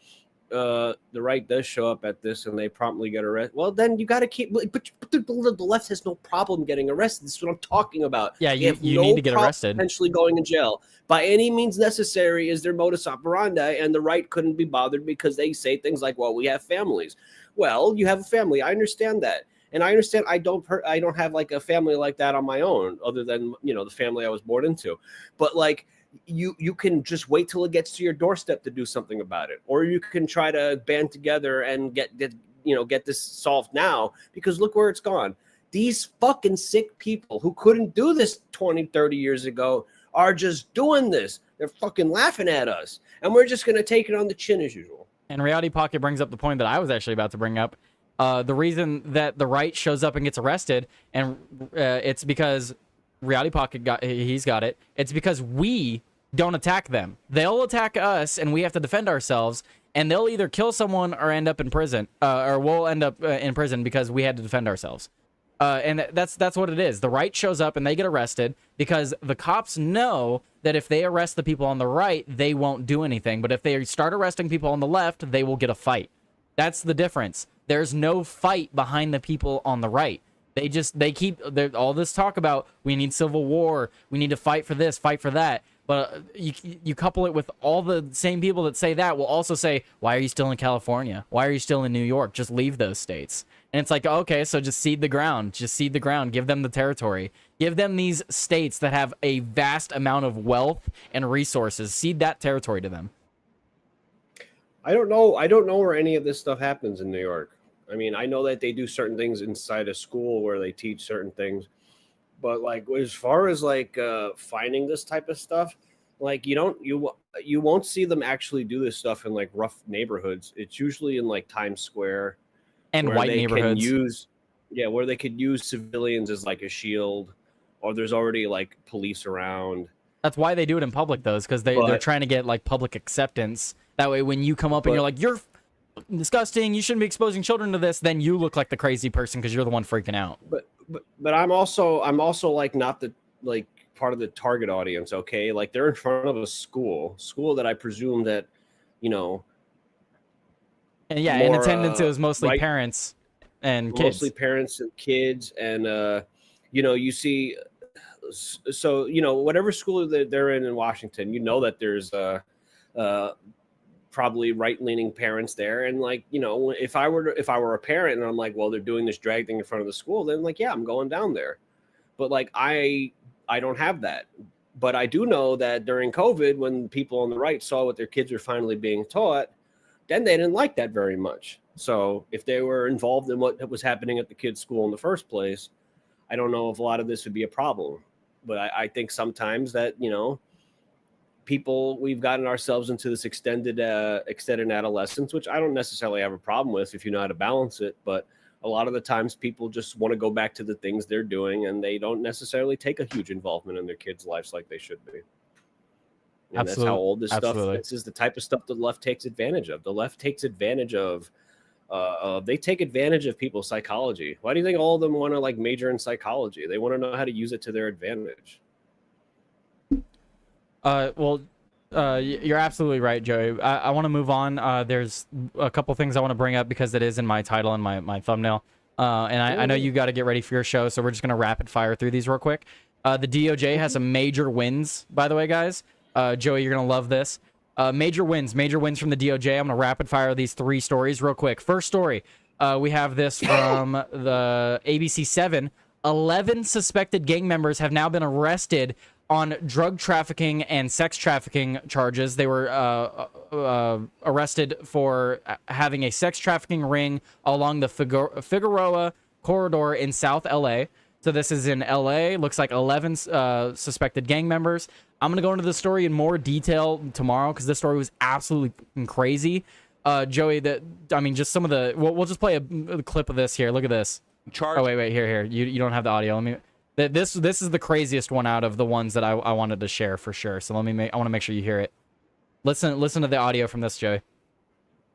the right does show up at this and they promptly get arrested. Well, then you got to keep. But the left has no problem getting arrested. This is what I'm talking about. Yeah, you need to get arrested. Potentially going in jail by any means necessary is their modus operandi, and the right couldn't be bothered because they say things like, "Well, we have families." Well, you have a family. I understand that. And I understand I don't have a family like that on my own, other than, you know, the family I was born into. But you can just wait till it gets to your doorstep to do something about it, or you can try to band together and get this solved now, because look where it's gone. These fucking sick people who couldn't do this 20, 30 years ago are just doing this. They're fucking laughing at us, and we're just going to take it on the chin as usual. And Reality Pocket brings up the point that I was actually about to bring up. The reason that the right shows up and gets arrested, and it's because Reality Pocket got it. It's because we don't attack them. They'll attack us, and we have to defend ourselves. And they'll either kill someone or end up in prison, or we'll end up in prison because we had to defend ourselves. And that's what it is. The right shows up and they get arrested because the cops know that if they arrest the people on the right, they won't do anything. But if they start arresting people on the left, they will get a fight. That's the difference. There's no fight behind the people on the right. They keep all this talk about we need civil war, we need to fight for this, fight for that. But you couple it with all the same people that say that will also say, why are you still in California? Why are you still in New York? Just leave those states. And it's like, okay, so just cede the ground. Just cede the ground. Give them the territory. Give them these states that have a vast amount of wealth and resources. Cede that territory to them. I don't know where any of this stuff happens in New York. I mean, I know that they do certain things inside a school where they teach certain things. But as far as finding this type of stuff, you won't see them actually do this stuff in rough neighborhoods. It's usually in Times Square and white neighborhoods. Where they could use civilians as a shield, or there's already police around. That's why they do it in public, though, is because they're trying to get public acceptance. That way, when you come up and you're like, you're disgusting, you shouldn't be exposing children to this, then you look like the crazy person because you're the one freaking out. But I'm also not the part of the target audience. Okay, they're in front of a school that I presume that, you know. And yeah, in attendance it was mostly parents and kids. Mostly parents and kids, and you see so whatever school that they're in Washington, that there's probably right-leaning parents there, and if I were a parent and I'm like, well, they're doing this drag thing in front of the school, then yeah, I'm going down there. But I don't have that. But I do know that during COVID, when people on the right saw what their kids were finally being taught, then they didn't like that very much. So if they were involved in what was happening at the kids' school in the first place, I don't know if a lot of this would be a problem. But I think sometimes that, we've gotten ourselves into this extended adolescence, which I don't necessarily have a problem with if you know how to balance it. But a lot of the times people just want to go back to the things they're doing, and they don't necessarily take a huge involvement in their kids' lives like they should be. And that's how old this stuff. This is the type of stuff the left takes advantage of. The left takes advantage of. They take advantage of people's psychology. Why do you think all of them want to major in psychology? They want to know how to use it to their advantage. You're absolutely right, Joey. I want to move on. There's a couple things I want to bring up because it is in my title and my thumbnail. And I know you got to get ready for your show, so we're just going to rapid fire through these real quick. The DOJ has some major wins, by the way, guys. Joey, you're going to love this. Major wins from the DOJ. I'm going to rapid fire these 3 stories real quick. First story, we have this from the ABC 7. 11 suspected gang members have now been arrested on drug trafficking and sex trafficking charges. They were arrested for having a sex trafficking ring along the Figueroa corridor in South LA. So this is in LA. Looks like 11 suspected gang members. I'm going to go into the story in more detail tomorrow because this story was absolutely crazy. Joey, just some of the... We'll just play a clip of this here. Look at this. Oh, wait. Here. You don't have the audio. Let me... This is the craziest one out of the ones that I wanted to share for sure. So I want to make sure you hear it. Listen to the audio from this, Joey.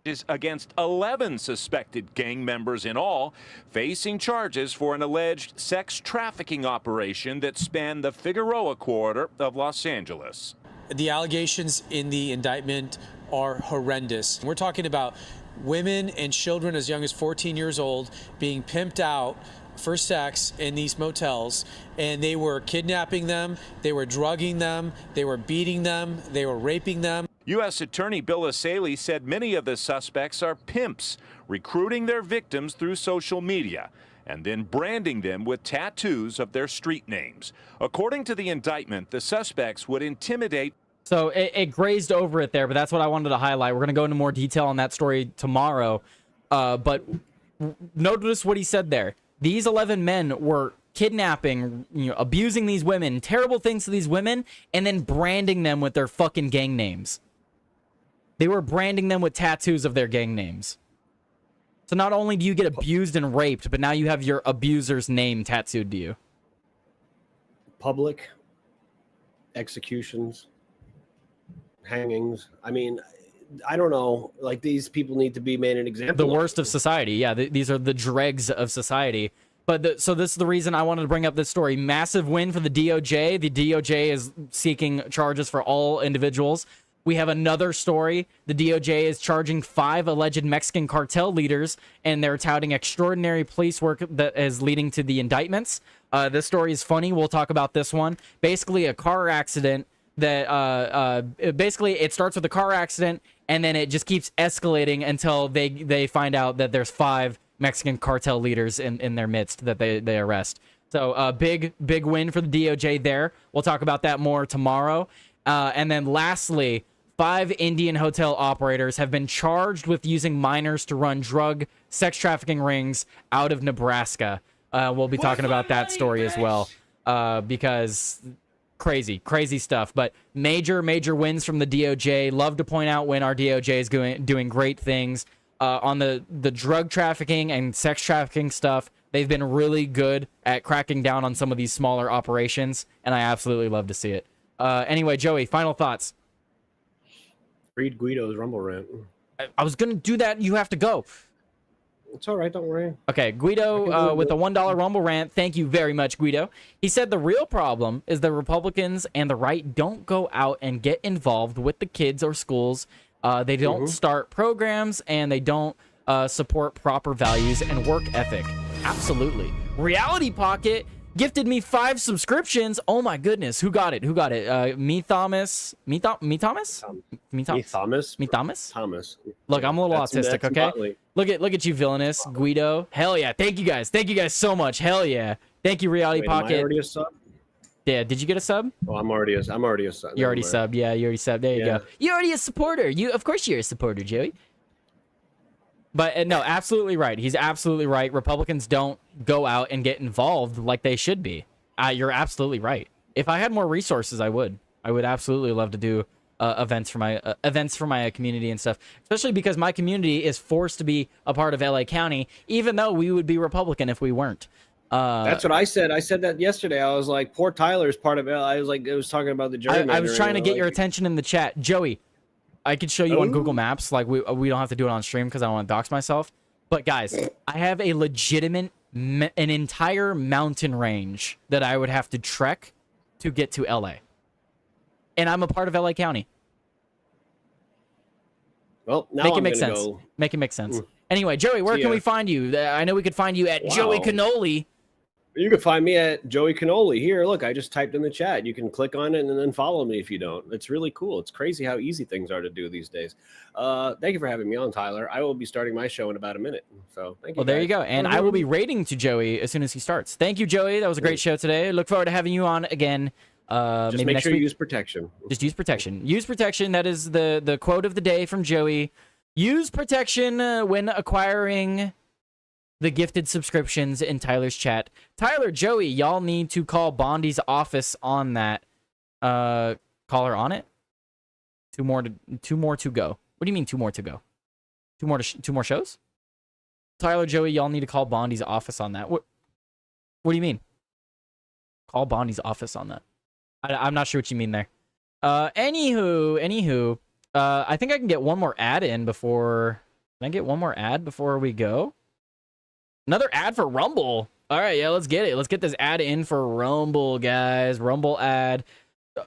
Is against 11 suspected gang members in all, facing charges for an alleged sex trafficking operation that spanned the Figueroa corridor of Los Angeles. The allegations in the indictment are horrendous. We're talking about women and children as young as 14 years old being pimped out for sex in these motels, and they were kidnapping them, they were drugging them, they were beating them, they were raping them. U.S. Attorney Bill Asaley said many of the suspects are pimps, recruiting their victims through social media and then branding them with tattoos of their street names. According to the indictment, the suspects would intimidate. So it grazed over it there, but that's what I wanted to highlight. We're going to go into more detail on that story tomorrow. But notice what he said there. These 11 men were kidnapping, abusing these women, terrible things to these women, and then branding them with their fucking gang names. They were branding them with tattoos of their gang names. So not only do you get abused and raped, but now you have your abuser's name tattooed to you. Public executions, hangings. I mean, I don't know. These people need to be made an example. The worst of society. Yeah, these are the dregs of society. But so this is the reason I wanted to bring up this story. Massive win for the DOJ. The DOJ is seeking charges for all individuals. We have another story. The DOJ is charging 5 alleged Mexican cartel leaders, and they're touting extraordinary police work that is leading to the indictments. This story is funny. We'll talk about this one. Basically, a car accident that basically it starts with a car accident, and then it just keeps escalating until they find out that there's 5 Mexican cartel leaders in their midst that they arrest. So big win for the DOJ there. We'll talk about that more tomorrow. And then lastly, 5 Indian hotel operators have been charged with using minors to run drug sex trafficking rings out of Nebraska. We'll be talking about that story as well because crazy stuff. But major wins from the DOJ. Love to point out when our DOJ is doing great things on the drug trafficking and sex trafficking stuff. They've been really good at cracking down on some of these smaller operations, and I absolutely love to see it. Anyway, Joey, final thoughts. Read Guido's Rumble rant. I was going to do that. You have to go. It's all right. Don't worry. Okay, Guido with a $1 Rumble rant. Thank you very much, Guido. He said the real problem is the Republicans and the right don't go out and get involved with the kids or schools. They don't start programs, and they don't support proper values and work ethic. Absolutely. Reality Pocket gifted me 5 subscriptions. Oh my goodness, who got it? Who got it? Me Thomas. Thomas. Look, I'm a little autistic. Okay. Look at you, villainous Guido. Hell yeah! Thank you guys. Thank you guys so much. Hell yeah! Thank you, Reality Pocket. Am I already a sub? Yeah. Did you get a sub? Oh, I'm already a sub. You're already sub. Yeah, you already sub. There you go. You're already a supporter. Of course, you're a supporter, Joey. But no, absolutely right. He's absolutely right. Republicans don't go out and get involved like they should be. You're absolutely right. If I had more resources, I would. I would absolutely love to do events for my community and stuff. Especially because my community is forced to be a part of LA County, even though we would be Republican if we weren't. That's what I said. I said that yesterday. I was like, poor Tyler's part of it. I was talking about the gerrymandering. I was trying to get your attention in the chat, Joey. I could show you on Google Maps. Like we don't have to do it on stream because I don't want to dox myself. But guys, I have a legitimate, an entire mountain range that I would have to trek to get to LA, and I'm a part of LA County. Well, now make it make sense. Make it make sense. Anyway, Joey, where can we find you? I know we could find you at Joey Cannoli. You can find me at Joey Cannoli. Here, look, I just typed in the chat. You can click on it and then follow me if you don't. It's really cool. It's crazy how easy things are to do these days. Thank you for having me on, Tyler. I will be starting my show in about a minute. So thank you. Well, there you go. And I will be rating to Joey as soon as he starts. Thank you, Joey. That was a great show today. Look forward to having you on again. Just maybe make next sure week. you use protection. Just use protection. Use protection. That is the quote of the day from Joey. Use protection when acquiring the gifted subscriptions in Tyler's chat. Tyler, Joey, y'all need to call Bondi's office on that. Call her on it. Two more to go. What do you mean 2 more to go? 2 more shows? Tyler, Joey, y'all need to call Bondi's office on that. What do you mean? Call Bondi's office on that. I'm not sure what you mean there. Anywho, I think I can get one more ad in before. Can I get one more ad before we go? Another ad for Rumble. All right, yeah, let's get it. Let's get this ad in for Rumble, guys. Rumble ad.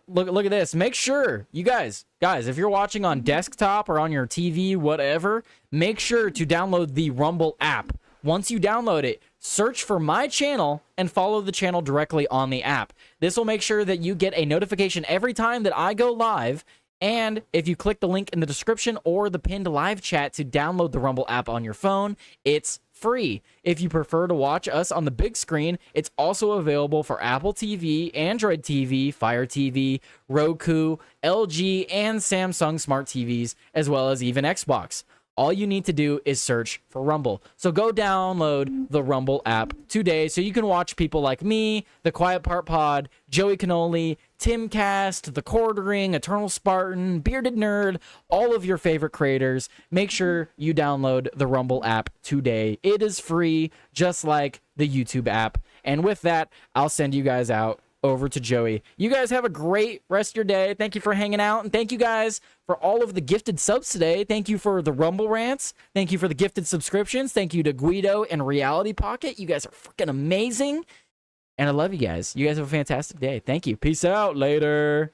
Look at this. Make sure, you guys, if you're watching on desktop or on your TV, whatever, make sure to download the Rumble app. Once you download it, search for my channel and follow the channel directly on the app. This will make sure that you get a notification every time that I go live. And if you click the link in the description or the pinned live chat to download the Rumble app on your phone, it's free. If you prefer to watch us on the big screen, it's also available for Apple TV, Android TV, Fire TV, Roku, LG, and Samsung smart TVs, as well as even Xbox. All you need to do is search for Rumble. So go download the Rumble app today so you can watch people like me, The Quiet Part Pod, Joey Cannoli, Timcast, The Quartering, Eternal Spartan, Bearded Nerd, all of your favorite creators. Make sure you download the Rumble app today. It is free, just like the YouTube app. And with that, I'll send you guys out over to Joey. You guys have a great rest of your day. Thank you for hanging out, and thank you guys for all of the gifted subs today. Thank you for the Rumble rants. Thank you for the gifted subscriptions. Thank you to Guido and Reality Pocket. You guys are freaking amazing, and I love you guys. You guys have a fantastic day. Thank you. Peace out. Later.